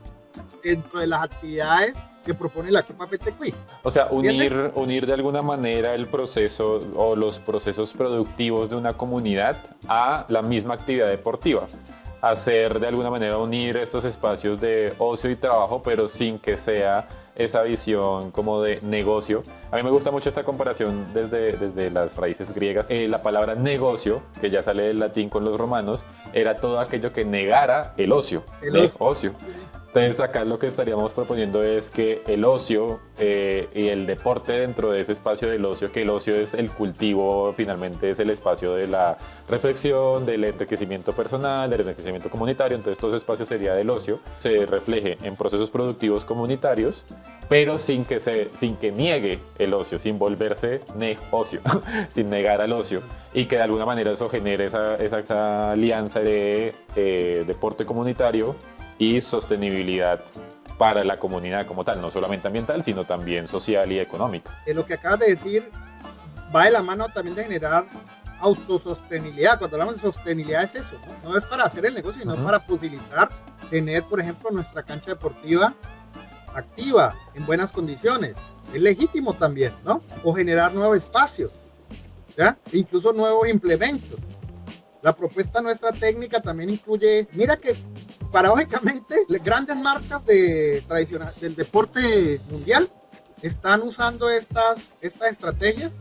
dentro de las actividades que propone la Copa Petecuy. O sea, unir de alguna manera el proceso o los procesos productivos de una comunidad a la misma actividad deportiva. Hacer de alguna manera unir estos espacios de ocio y trabajo, pero sin que sea esa visión como de negocio. A mí me gusta mucho esta comparación desde las raíces griegas. La palabra negocio, que ya sale del latín con los romanos, era todo aquello que negara el ocio. Ocio. Entonces acá lo que estaríamos proponiendo es que el ocio y el deporte dentro de ese espacio del ocio, que el ocio es el cultivo, finalmente es el espacio de la reflexión, del enriquecimiento personal, del enriquecimiento comunitario, entonces todo ese espacio sería del ocio, se refleje en procesos productivos comunitarios, pero sin que niegue el ocio, sin volverse ocio, sin negar al ocio, y que de alguna manera eso genere esa alianza de deporte comunitario y sostenibilidad para la comunidad como tal, no solamente ambiental, sino también social y económica. Lo que acabas de decir va de la mano también de generar autosostenibilidad. Cuando hablamos de sostenibilidad es eso, no es para hacer el negocio, sino para posibilitar tener, por ejemplo, nuestra cancha deportiva activa, en buenas condiciones. Es legítimo también, ¿no? O generar nuevos espacios, ¿ya? E incluso nuevos implementos. La propuesta nuestra técnica también incluye, mira que paradójicamente grandes marcas del deporte mundial están usando estas estrategias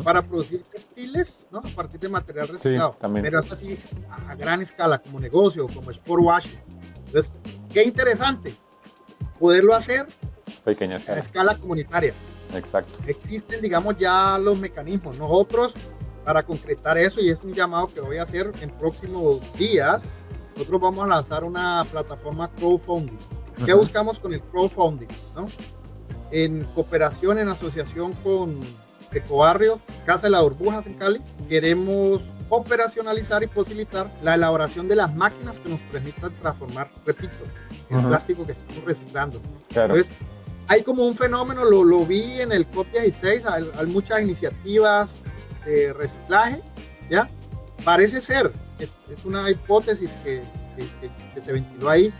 para producir textiles, ¿no? A partir de material reciclado. Sí, pero es así a gran escala, como negocio, como sport washing. Entonces, qué interesante poderlo hacer pequeña a escala comunitaria. Exacto. Existen, digamos, ya los mecanismos. Nosotros, para concretar eso, y es un llamado que voy a hacer en próximos días, nosotros vamos a lanzar una plataforma crowdfunding. ¿Qué buscamos con el crowdfunding? ¿No? En cooperación, en asociación con Ecobarrio, Casa de las Burbujas en Cali, queremos operacionalizar y posibilitar la elaboración de las máquinas que nos permitan transformar, repito, el plástico que estamos reciclando. Claro. Entonces, hay como un fenómeno, lo vi en el COP16, hay muchas iniciativas de reciclaje, ¿ya? Parece ser, es una hipótesis que se ventiló ahí,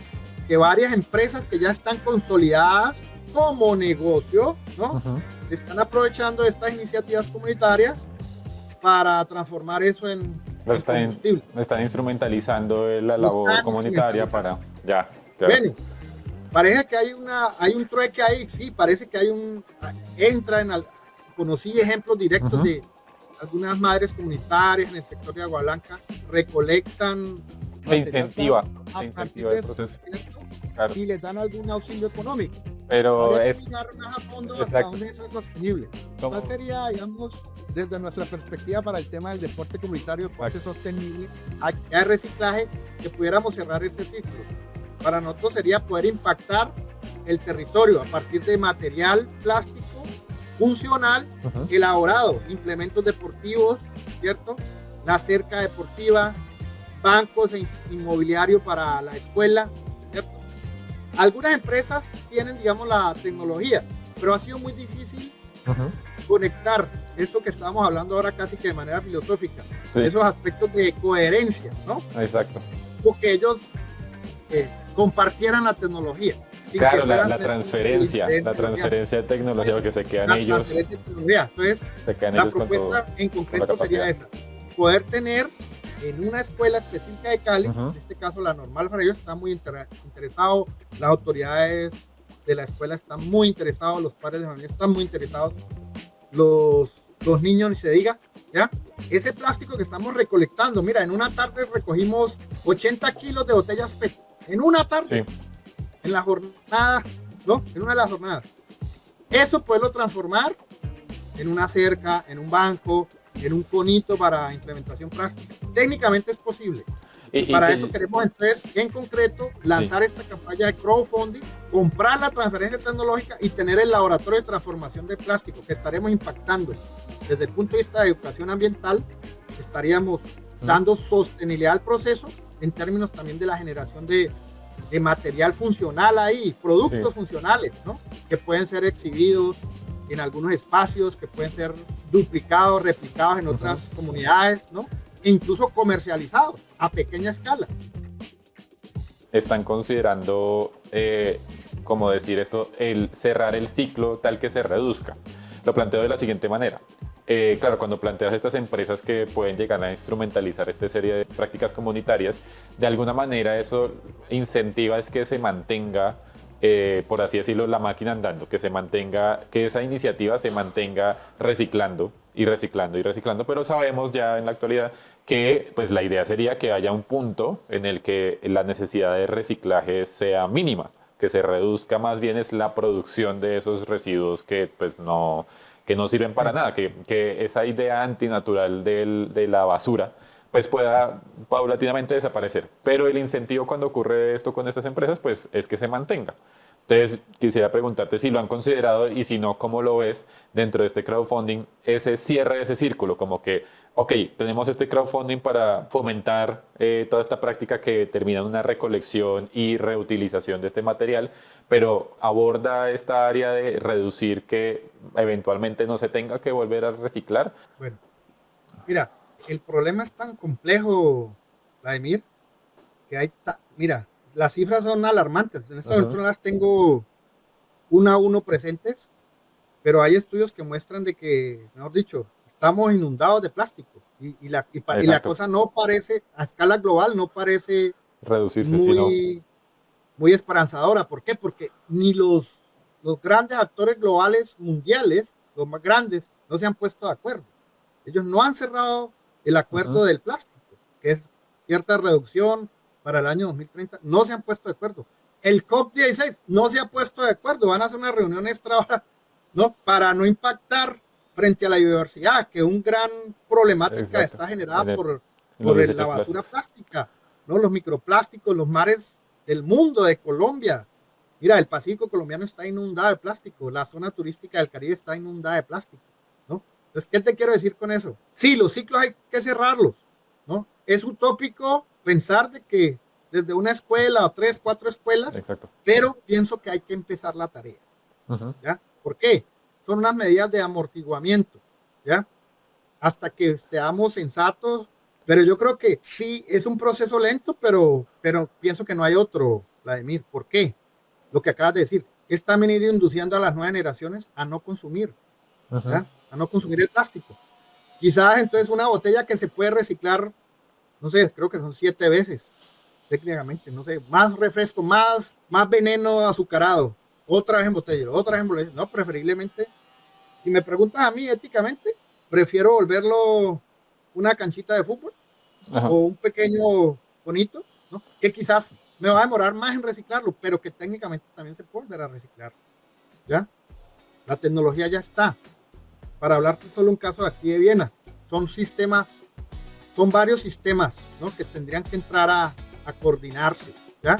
que varias empresas que ya están consolidadas como negocio, ¿no? Están aprovechando estas iniciativas comunitarias para transformar eso en combustible. Están instrumentalizando la labor comunitaria para... Ya. Bueno, parece que hay un trueque ahí, sí, parece que conocí ejemplos directos de algunas madres comunitarias en el sector de Agua Blanca, recolectan... Se incentiva el proceso. Claro. Y les dan algún auxilio económico. Pero mirar más a fondo hasta dónde eso es sostenible. ¿Cuál sería, digamos, desde nuestra perspectiva para el tema del deporte comunitario, deporte sostenible, actividad de reciclaje, que pudiéramos cerrar ese ciclo? Para nosotros sería poder impactar el territorio a partir de material plástico funcional, elaborado, implementos deportivos, ¿cierto? La cerca deportiva, bancos e inmobiliario para la escuela, ¿cierto? Algunas empresas tienen, digamos, la tecnología, pero ha sido muy difícil conectar esto que estamos hablando ahora casi que de manera filosófica, esos aspectos de coherencia, ¿no? Exacto. Porque ellos compartieran la tecnología. Claro, la transferencia de tecnología, porque se quedan ellos. Entonces, la propuesta en concreto sería esa: poder tener en una escuela específica de Cali, en este caso la Normal para ellos está muy interesado, las autoridades de la escuela están muy interesados, los padres de familia están muy interesados, los niños ni se diga, ¿ya? Ese plástico que estamos recolectando, mira, en una tarde recogimos 80 kilos de botellas PET, en una tarde, en la jornada, ¿no? En una de las jornadas. Eso poderlo transformar en una cerca, en un banco, en un conito para implementación práctica. Técnicamente es posible. Para eso queremos entonces, en concreto, lanzar esta campaña de crowdfunding, comprar la transferencia tecnológica y tener el laboratorio de transformación de plástico que estaremos impactando. Desde el punto de vista de educación ambiental, estaríamos dando sostenibilidad al proceso en términos también de la generación de material funcional ahí, productos funcionales, ¿no? Que pueden ser exhibidos en algunos espacios, que pueden ser duplicados, replicados en otras comunidades, ¿no? E incluso comercializados a pequeña escala. Están considerando, como decir esto, el cerrar el ciclo tal que se reduzca. Lo planteo de la siguiente manera. Claro, cuando planteas estas empresas que pueden llegar a instrumentalizar esta serie de prácticas comunitarias, de alguna manera eso incentiva es que se mantenga, por así decirlo, la máquina andando, que esa iniciativa se mantenga reciclando y reciclando y reciclando, pero sabemos ya en la actualidad que pues la idea sería que haya un punto en el que la necesidad de reciclaje sea mínima, que se reduzca más bien es la producción de esos residuos que no sirven para nada, que esa idea antinatural de la basura pues pueda paulatinamente desaparecer. Pero el incentivo cuando ocurre esto con estas empresas pues es que se mantenga. Entonces, quisiera preguntarte si lo han considerado y si no, ¿cómo lo ves dentro de este crowdfunding? Ese cierre de ese círculo, como que, ok, tenemos este crowdfunding para fomentar toda esta práctica que termina en una recolección y reutilización de este material, pero aborda esta área de reducir que eventualmente no se tenga que volver a reciclar. Bueno, mira, el problema es tan complejo, Vladimir, que mira, las cifras son alarmantes. En este momento no las tengo uno a uno presentes, pero hay estudios que muestran de que, mejor dicho, estamos inundados de plástico y la cosa no parece, a escala global, no parece reducirse, muy, muy esperanzadora. ¿Por qué? Porque ni los grandes actores globales mundiales, los más grandes, no se han puesto de acuerdo. Ellos no han cerrado el acuerdo del plástico, que es cierta reducción para el año 2030, no se han puesto de acuerdo. El COP16 no se ha puesto de acuerdo, van a hacer una reunión extra ahora, ¿no? Para no impactar frente a la biodiversidad, que es una gran problemática está generada por la basura plástica, ¿no? Los microplásticos, los mares del mundo, de Colombia. Mira, el Pacífico colombiano está inundado de plástico, la zona turística del Caribe está inundada de plástico, ¿no? Entonces, ¿qué te quiero decir con eso? Sí, los ciclos hay que cerrarlos, ¿no? Es utópico pensar de que desde una escuela o 3, 4 escuelas, pero pienso que hay que empezar la tarea, ¿ya? ¿Por qué? Son unas medidas de amortiguamiento, ¿ya? Hasta que seamos sensatos, pero yo creo que sí, es un proceso lento, pero pienso que no hay otro, Vladimir. ¿Por qué? Lo que acabas de decir, es también ir induciendo a las nuevas generaciones a no consumir, ¿ya? A no consumir el plástico. Quizás entonces una botella que se puede reciclar, no sé, creo que son 7 veces, técnicamente, no sé, más refresco, más veneno azucarado, otra vez en botella, no, preferiblemente, si me preguntas a mí éticamente, prefiero volverlo una canchita de fútbol o un pequeño bonito, ¿no? Que quizás me va a demorar más en reciclarlo, pero que técnicamente también se puede volver a reciclar, ¿ya? La tecnología ya está. Para hablarte solo un caso de aquí de Viena, son varios sistemas, ¿no? Que tendrían que entrar a coordinarse, ¿ya?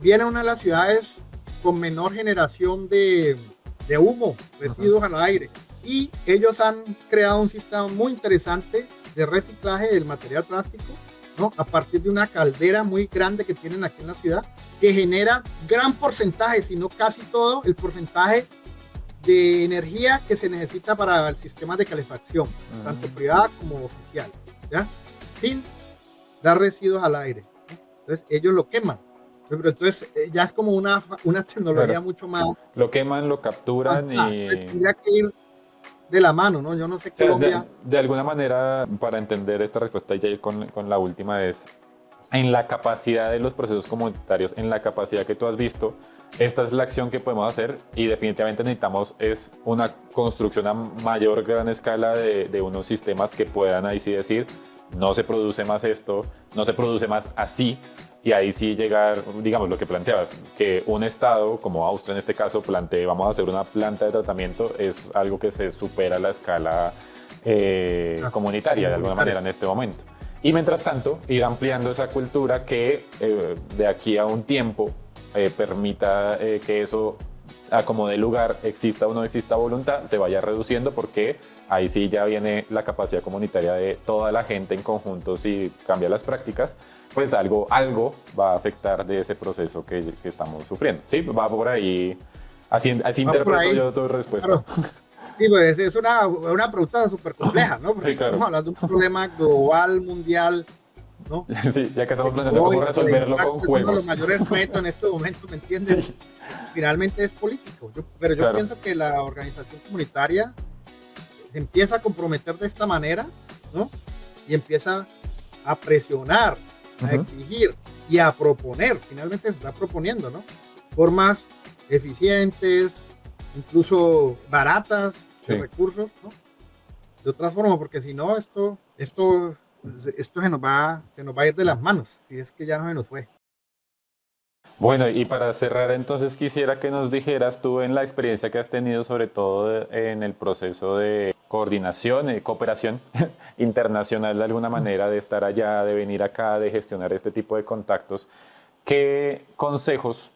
Viena es una de las ciudades con menor generación de humo, residuos al aire, y ellos han creado un sistema muy interesante de reciclaje del material plástico, ¿no? A partir de una caldera muy grande que tienen aquí en la ciudad, que genera gran porcentaje, si no casi todo, el porcentaje de energía que se necesita para el sistema de calefacción, tanto privada como oficial, ¿ya? Sin dar residuos al aire, ¿no? Entonces ellos lo queman, pero entonces ya es como una tecnología mucho más... Lo queman, lo capturan y... Tendría que ir de la mano, ¿no? Yo no sé, Colombia... De alguna manera, para entender esta respuesta y ya ir con la última, es en la capacidad de los procesos comunitarios, en la capacidad que tú has visto, esta es la acción que podemos hacer y definitivamente necesitamos es una construcción a mayor gran escala de unos sistemas que puedan ahí sí decir, no se produce más esto, no se produce más así, y ahí sí llegar, digamos, lo que planteabas, que un estado, como Austria en este caso, plantee, vamos a hacer una planta de tratamiento, es algo que se supera la escala comunitaria de alguna manera en este momento. Y mientras tanto, ir ampliando esa cultura que de aquí a un tiempo permita que eso, a como de lugar, exista o no exista voluntad, se vaya reduciendo, porque ahí sí ya viene la capacidad comunitaria de toda la gente en conjunto. Si cambia las prácticas, pues algo va a afectar de ese proceso que estamos sufriendo. Sí, va por ahí. Así interpreto yo tu respuesta. Claro. Sí, pues es una pregunta súper compleja, ¿no? Porque sí, claro, estamos hablando de un problema global, mundial, ¿no? Sí, ya que estamos planteando cómo resolverlo con juegos. Uno de los mayores retos en este momento, ¿me entiendes? Finalmente es político. Pero yo pienso que la organización comunitaria se empieza a comprometer de esta manera, ¿no? Y empieza a presionar, a exigir y a proponer. Finalmente se está proponiendo, ¿no? Formas eficientes, incluso baratas de recursos, ¿no? De otra forma, porque si no, esto se nos va a ir de las manos, si es que ya no se nos fue. Bueno, y para cerrar entonces quisiera que nos dijeras tú en la experiencia que has tenido, sobre todo en el proceso de coordinación y cooperación internacional de alguna manera, de estar allá, de venir acá, de gestionar este tipo de contactos, ¿qué consejos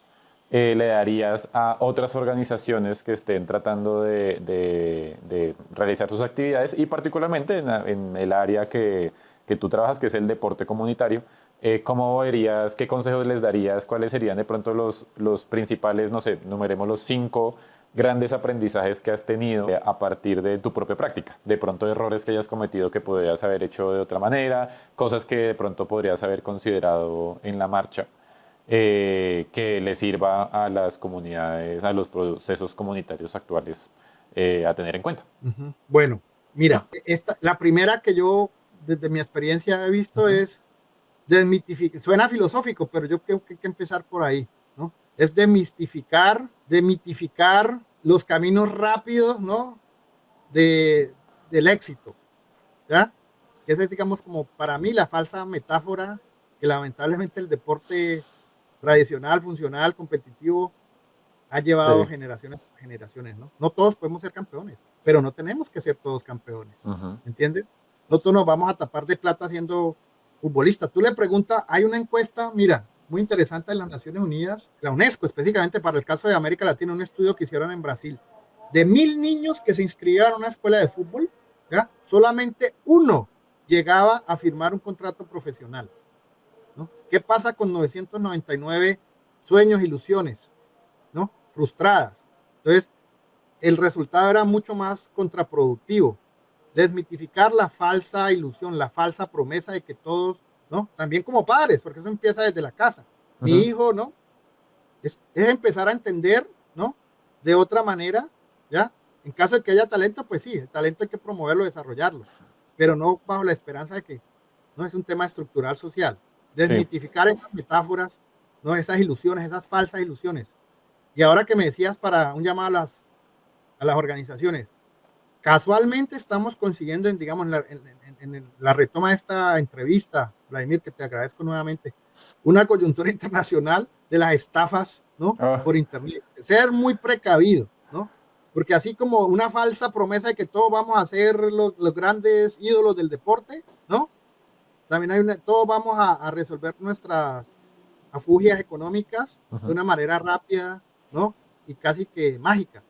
le darías a otras organizaciones que estén tratando de realizar sus actividades y particularmente en el área que tú trabajas, que es el deporte comunitario? ¿Cómo verías, qué consejos les darías? ¿Cuáles serían de pronto los principales, no sé, numeremos los 5 grandes aprendizajes que has tenido a partir de tu propia práctica? De pronto errores que hayas cometido que podrías haber hecho de otra manera, cosas que de pronto podrías haber considerado en la marcha, que le sirva a las comunidades, a los procesos comunitarios actuales a tener en cuenta. Uh-huh. Bueno, mira, la primera que yo desde mi experiencia he visto es desmitificar, suena filosófico, pero yo creo que hay que empezar por ahí, ¿no? Es demitificar los caminos rápidos, ¿no? Del éxito, ¿ya? Esa es, digamos, como para mí la falsa metáfora que lamentablemente el deporte tradicional, funcional, competitivo, ha llevado Sí. generaciones a generaciones, ¿no? No todos podemos ser campeones, pero no tenemos que ser todos campeones, ¿entiendes? No todos nos vamos a tapar de plata siendo futbolistas. Tú le preguntas, hay una encuesta, mira, muy interesante de las Naciones Unidas, la UNESCO específicamente para el caso de América Latina, un estudio que hicieron en Brasil, de 1,000 niños que se inscribieron a una escuela de fútbol, ¿ya? Solamente uno llegaba a firmar un contrato profesional, ¿no? ¿Qué pasa con 999 sueños, ilusiones, ¿no? Frustradas? Entonces, el resultado era mucho más contraproductivo. Desmitificar la falsa ilusión, la falsa promesa de que todos, ¿no? También como padres, porque eso empieza desde la casa. Mi hijo, ¿no? Es empezar a entender, ¿no? De otra manera, ¿ya? En caso de que haya talento, pues sí, el talento hay que promoverlo, desarrollarlo, pero no bajo la esperanza de que no es un tema estructural social. Sí. Desmitificar esas metáforas, ¿no? Esas ilusiones, esas falsas ilusiones. Y ahora que me decías para un llamado a las organizaciones, casualmente estamos consiguiendo, digamos, en la retoma de esta entrevista, Vladimir, que te agradezco nuevamente, una coyuntura internacional de las estafas, ¿no? Ah, Por internet. Ser muy precavido, ¿no? Porque así como una falsa promesa de que todos vamos a ser los grandes ídolos del deporte, ¿no? También hay todos vamos a resolver nuestras afugias económicas de una manera rápida, ¿no? Y casi que mágica.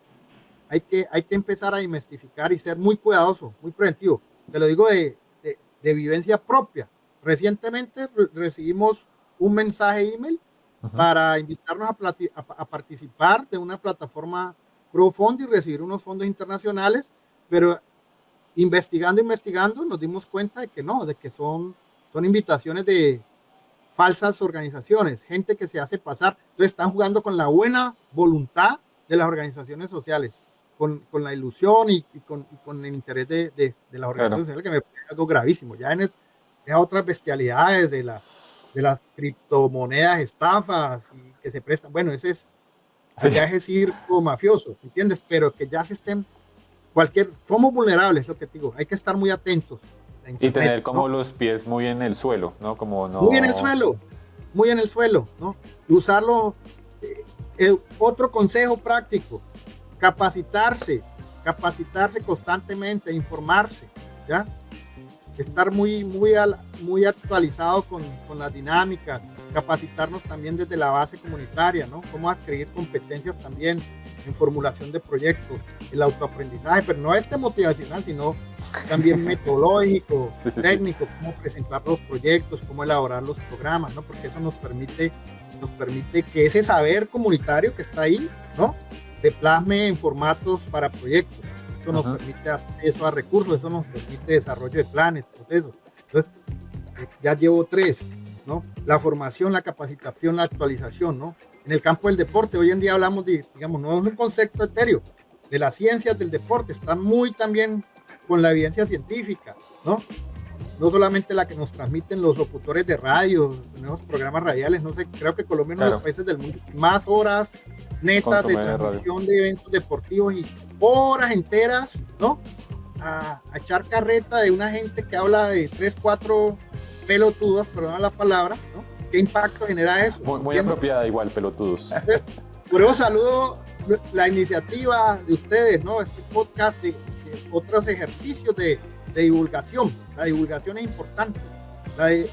Hay que empezar a desmistificar y ser muy cuidadoso, muy preventivo. Te lo digo de vivencia propia. Recientemente recibimos un mensaje email para invitarnos a participar de una plataforma crowdfunding y recibir unos fondos internacionales, pero investigando nos dimos cuenta de que no, de que son invitaciones de falsas organizaciones, gente que se hace pasar. Entonces están jugando con la buena voluntad de las organizaciones sociales, con la ilusión y con el interés de las organizaciones sociales, que me parece algo gravísimo. Ya en otras bestialidades de las criptomonedas, estafas y que se prestan. Bueno, ese es allá ese circo mafioso, ¿entiendes? Pero que ya se estén somos vulnerables, lo que te digo, hay que estar muy atentos. y Internet, tener como ¿no? los pies muy en el suelo, ¿no? Como no... Muy en el suelo, ¿no? Y usarlo. Otro consejo práctico, capacitarse constantemente, informarse, ¿ya? Estar muy actualizado con las dinámicas, capacitarnos también desde la base comunitaria, ¿no? Cómo adquirir competencias también en formulación de proyectos, el autoaprendizaje, pero no motivacional, sino también metodológico, técnico, cómo presentar los proyectos, cómo elaborar los programas, ¿no? Porque eso nos permite que ese saber comunitario que está ahí, ¿no? Se plasme en formatos para proyectos. Eso nos permite acceso a recursos, eso nos permite desarrollo de planes, procesos. Entonces, ya llevo 3, ¿no? La formación, la capacitación, la actualización, ¿no? En el campo del deporte, hoy en día hablamos de, digamos, no es un concepto etéreo, de las ciencias del deporte, están muy también con la evidencia científica, ¿no? No solamente la que nos transmiten los locutores de radio, nuevos programas radiales, no sé, creo que Colombia es uno de los países del mundo más horas netas de transmisión de eventos deportivos y horas enteras, ¿no? A echar carreta de una gente que habla de 3, 4 pelotudas, perdón la palabra, ¿no? ¿Qué impacto genera eso? Muy apropiada igual, pelotudos. Por eso saludo la iniciativa de ustedes, ¿no? Este podcast de otros ejercicios de divulgación. La divulgación es importante.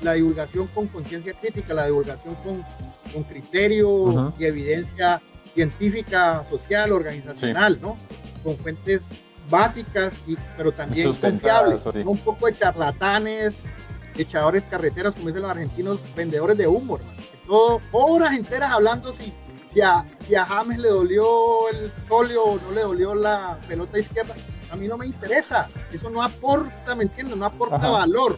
La divulgación con conciencia crítica, la divulgación con criterio y evidencia científica, social, organizacional, sí, ¿no? Con fuentes básicas, pero también confiables, sí, ¿no? Un poco de charlatanes, echadores carreteras, como dicen los argentinos, vendedores de humo, todo, horas enteras hablando si a James le dolió el solio o no le dolió la pelota izquierda. A mí no me interesa, eso no aporta, ¿me entiendes? No aporta valor,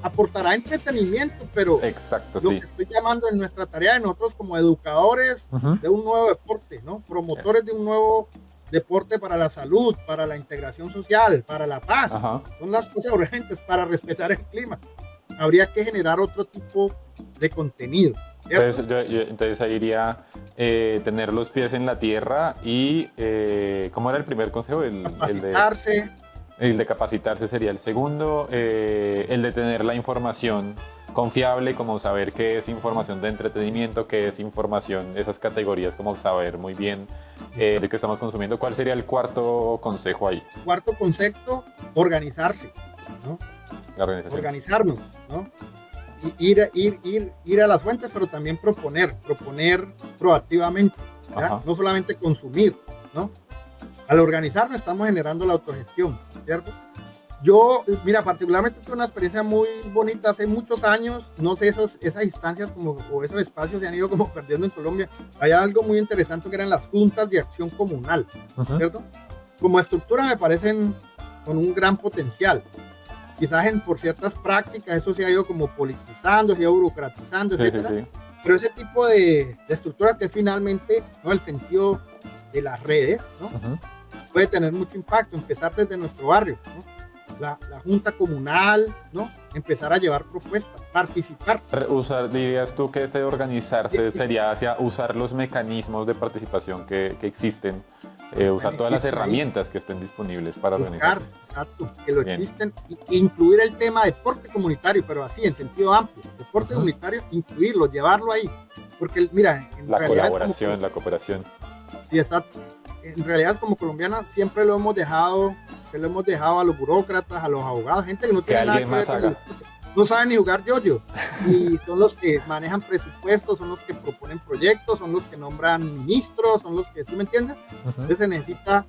aportará entretenimiento, pero exacto, lo sí, que estoy llamando en nuestra tarea de nosotros como educadores de un nuevo deporte, ¿no? Promotores de un nuevo deporte para la salud, para la integración social, para la paz, son las cosas urgentes para respetar el clima. Habría que generar otro tipo de contenido. Entonces ahí iría tener los pies en la tierra y ¿cómo era el primer consejo? Capacitarse. El de capacitarse sería el segundo, el de tener la información confiable, como saber qué es información de entretenimiento, qué es información, esas categorías, como saber muy bien de qué estamos consumiendo. ¿Cuál sería el cuarto consejo ahí? Cuarto consejo, organizarse, ¿no? La organización. Organizarnos, ¿no? Ir a las fuentes, pero también proponer proactivamente, no solamente consumir, ¿no? Al organizarnos estamos generando la autogestión, ¿cierto? Yo, mira, particularmente tuve una experiencia muy bonita hace muchos años, no sé, esas instancias o esos espacios se han ido como perdiendo en Colombia. Hay algo muy interesante que eran las juntas de acción comunal, ¿cierto? Como estructura me parecen con un gran potencial. Quizás por ciertas prácticas eso se ha ido como politizando, se ha ido burocratizando, etcétera. Sí. Pero ese tipo de estructura que es finalmente, ¿no?, el sentido de las redes, ¿no? Puede tener mucho impacto, empezar desde nuestro barrio, ¿no? La junta comunal, ¿no? Empezar a llevar propuestas, participar. Dirías tú que de organizarse sería hacia usar los mecanismos de participación que existen, usar todas las herramientas que estén disponibles para organizarse. Exacto, que lo existen, e incluir el tema deporte comunitario, pero así en sentido amplio. Deporte comunitario, incluirlo, llevarlo ahí. Porque mira, en la colaboración, la cooperación. Sí, exacto. En realidad, como colombiana, siempre lo hemos dejado a los burócratas, a los abogados, gente que no tiene nada que ver con no saben ni jugar yo-yo, y son los que manejan presupuestos, son los que proponen proyectos, son los que nombran ministros, son los que, ¿sí me entiendes? Entonces se necesita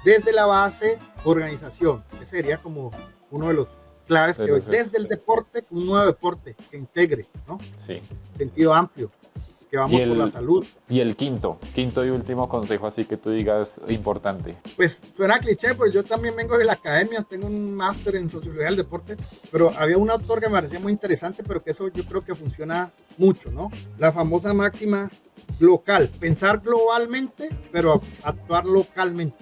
desde la base organización, que sería como uno de los claves que hoy, desde el deporte, un nuevo deporte que integre, ¿no? Sí. Sentido amplio. Que vamos por la salud. Y el quinto y último consejo, así que tú digas importante. Pues suena cliché, pero yo también vengo de la academia, tengo un máster en sociología del deporte, pero había un autor que me parecía muy interesante, pero que eso yo creo que funciona mucho, ¿no? La famosa máxima local, pensar globalmente, pero actuar localmente,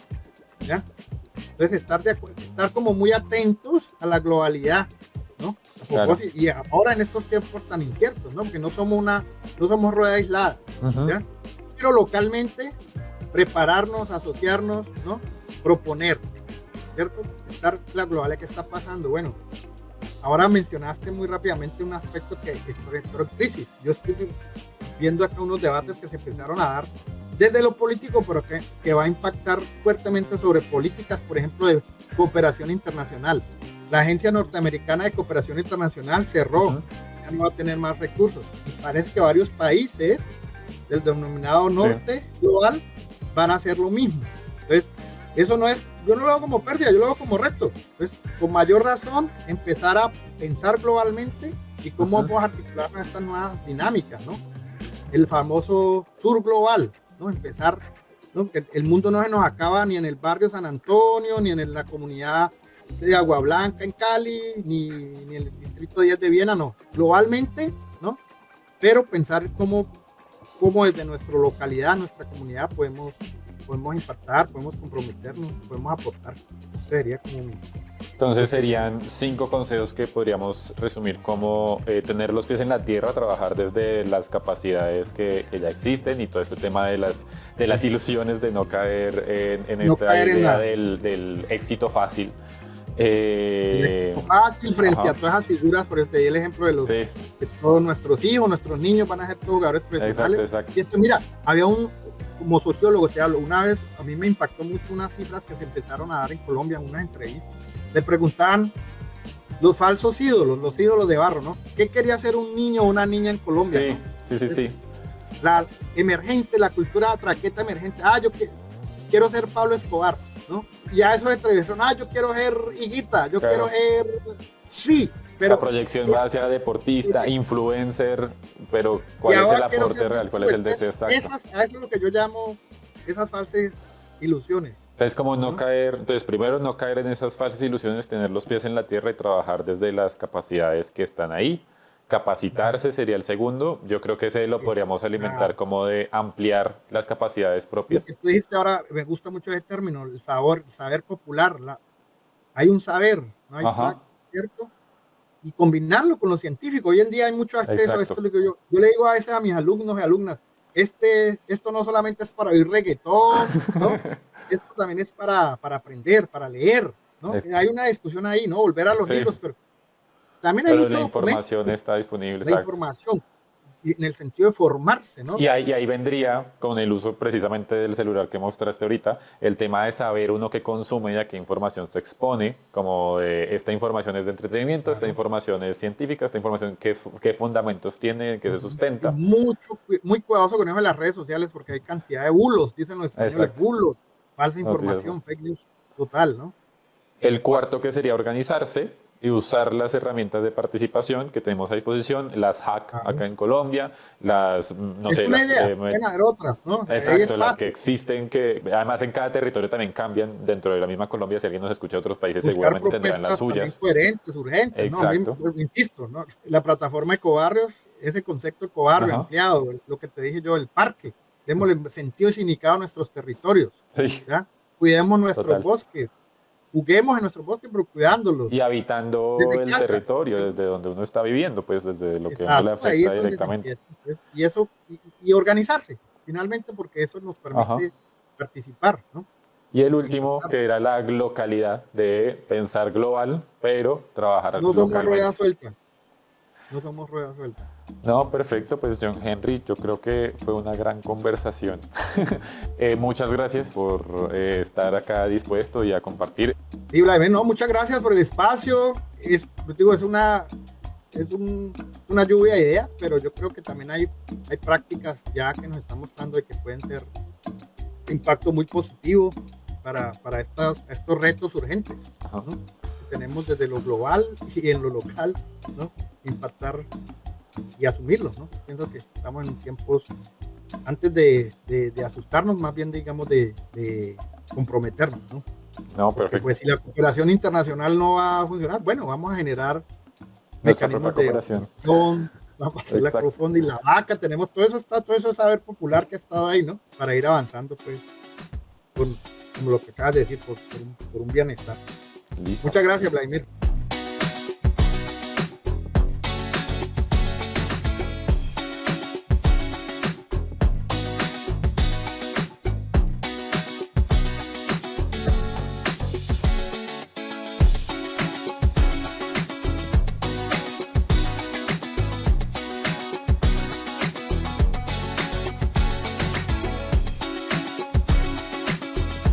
¿ya? Entonces estar como muy atentos a la globalidad, ¿no? Claro. Y ahora en estos tiempos tan inciertos, ¿no? Porque no somos rueda aislada, ¿ya? Pero localmente prepararnos, asociarnos, ¿no? Proponer, ¿cierto? Estar la globalidad que está pasando. Bueno, ahora mencionaste muy rápidamente un aspecto que estoy en crisis. Yo estoy viendo acá unos debates que se empezaron a dar desde lo político, pero que va a impactar fuertemente sobre políticas, por ejemplo, de cooperación internacional. La Agencia Norteamericana de Cooperación Internacional cerró, ya no va a tener más recursos. Y parece que varios países del denominado norte global van a hacer lo mismo. Entonces, eso no es, yo no lo hago como pérdida, yo lo hago como reto. Entonces, con mayor razón, empezar a pensar globalmente y cómo vamos a articular estas nuevas dinámicas, ¿no? El famoso sur global, ¿no? Empezar, ¿no? Que el mundo no se nos acaba ni en el barrio San Antonio, ni en la comunidad de Agua Blanca en Cali, ni en el distrito 10 de Viena, no, globalmente, ¿no? Pero pensar cómo desde nuestra localidad, nuestra comunidad podemos impactar, podemos comprometernos, podemos aportar. Sería como Entonces serían 5 consejos que podríamos resumir como tener los pies en la tierra, trabajar desde las capacidades que ya existen y todo este tema de las ilusiones de no caer en esta idea del éxito fácil. Fácil frente Ajá. a todas esas figuras, por eso te di el ejemplo de Sí, que todos nuestros hijos, nuestros niños van a ser todos jugadores profesionales. exacto. Y esto, mira, como sociólogo te hablo, una vez a mí me impactó mucho unas cifras que se empezaron a dar en Colombia en unas entrevistas. Le preguntaban los falsos ídolos, los ídolos de barro, ¿no? ¿Qué quería ser un niño o una niña en Colombia? Sí, ¿no? sí. La emergente, la cultura traqueta emergente. Yo quiero ser Pablo Escobar, ¿no? Y a eso de televisión, yo quiero ser Higuita, yo Claro. quiero ser... Sí, pero... La proyección va hacia deportista, influencer, pero ¿cuál es el aporte real? ¿Cuál es el deseo exacto? A eso es lo que yo llamo esas falsas ilusiones. Entonces, como no caer, entonces primero no caer en esas falsas ilusiones, tener los pies en la tierra y trabajar desde las capacidades que están ahí. Capacitarse sería el segundo. Yo creo que ese lo podríamos alimentar como de ampliar las capacidades propias. Lo que tú dijiste ahora, me gusta mucho ese término, el saber popular. Hay un saber, no hay práctica, ¿cierto? Y combinarlo con lo científico. Hoy en día hay mucho acceso a esto. Yo le digo a veces a mis alumnos y alumnas, esto no solamente es para oír reggaetón, ¿no? Esto también es para aprender, para leer, ¿no? Hay una discusión ahí, ¿no? Volver a los libros, pero también hay mucha información está disponible. La información, en el sentido de formarse, ¿no? Y ahí vendría, con el uso precisamente del celular que mostraste ahorita, el tema de saber uno qué consume y a qué información se expone, como de esta información es de entretenimiento, esta información es científica, esta información qué fundamentos tiene, qué se sustenta. Muy cuidadoso con eso de las redes sociales porque hay cantidad de bulos, dicen los españoles, bulos, falsa información, fake news total, ¿no? El cuarto que sería organizarse y usar las herramientas de participación que tenemos a disposición, las hack acá en Colombia, las, no sé, pueden haber otras, ¿no? Exacto, las que existen, que además en cada territorio también cambian dentro de la misma Colombia. Si alguien nos escucha de otros países, seguramente tendrán las suyas. Coherentes, urgentes, exacto. ¿no? Insisto, ¿no? La plataforma Ecobarrios, ese concepto Ecobarrio ampliado, lo que te dije yo, el parque, démosle sentido y significado a nuestros territorios, ¿ya? Cuidemos nuestros bosques. Juguemos en nuestro bosque, pero cuidándolos. Y habitando el territorio, desde donde uno está viviendo, pues desde lo que uno le afecta directamente. Y organizarse, finalmente, porque eso nos permite participar, ¿no? Y el último, que era la localidad, de pensar global, pero trabajar localmente. No somos rueda suelta. No somos rueda suelta. No, perfecto, pues John Henry, yo creo que fue una gran conversación. Muchas gracias por estar acá dispuesto y a compartir. Sí, Vladimir, no, muchas gracias por el espacio. Es una lluvia de ideas, pero yo creo que también hay prácticas ya que nos están mostrando de que pueden ser de impacto muy positivo para estos retos urgentes, ¿no? Que tenemos desde lo global y en lo local, ¿no? Impactar y asumirlos, ¿no? Pienso que estamos en tiempos, antes de asustarnos, más bien, digamos, de comprometernos, ¿no? No, perfecto. Porque, pues, si la cooperación internacional no va a funcionar, bueno, vamos a generar mecanismos de cooperación, vamos a hacer la crowdfunding, la vaca, tenemos todo eso saber popular que ha estado ahí, ¿no? Para ir avanzando, pues, como lo que acabas de decir, por un bienestar. Listo. Muchas gracias, Vladimir.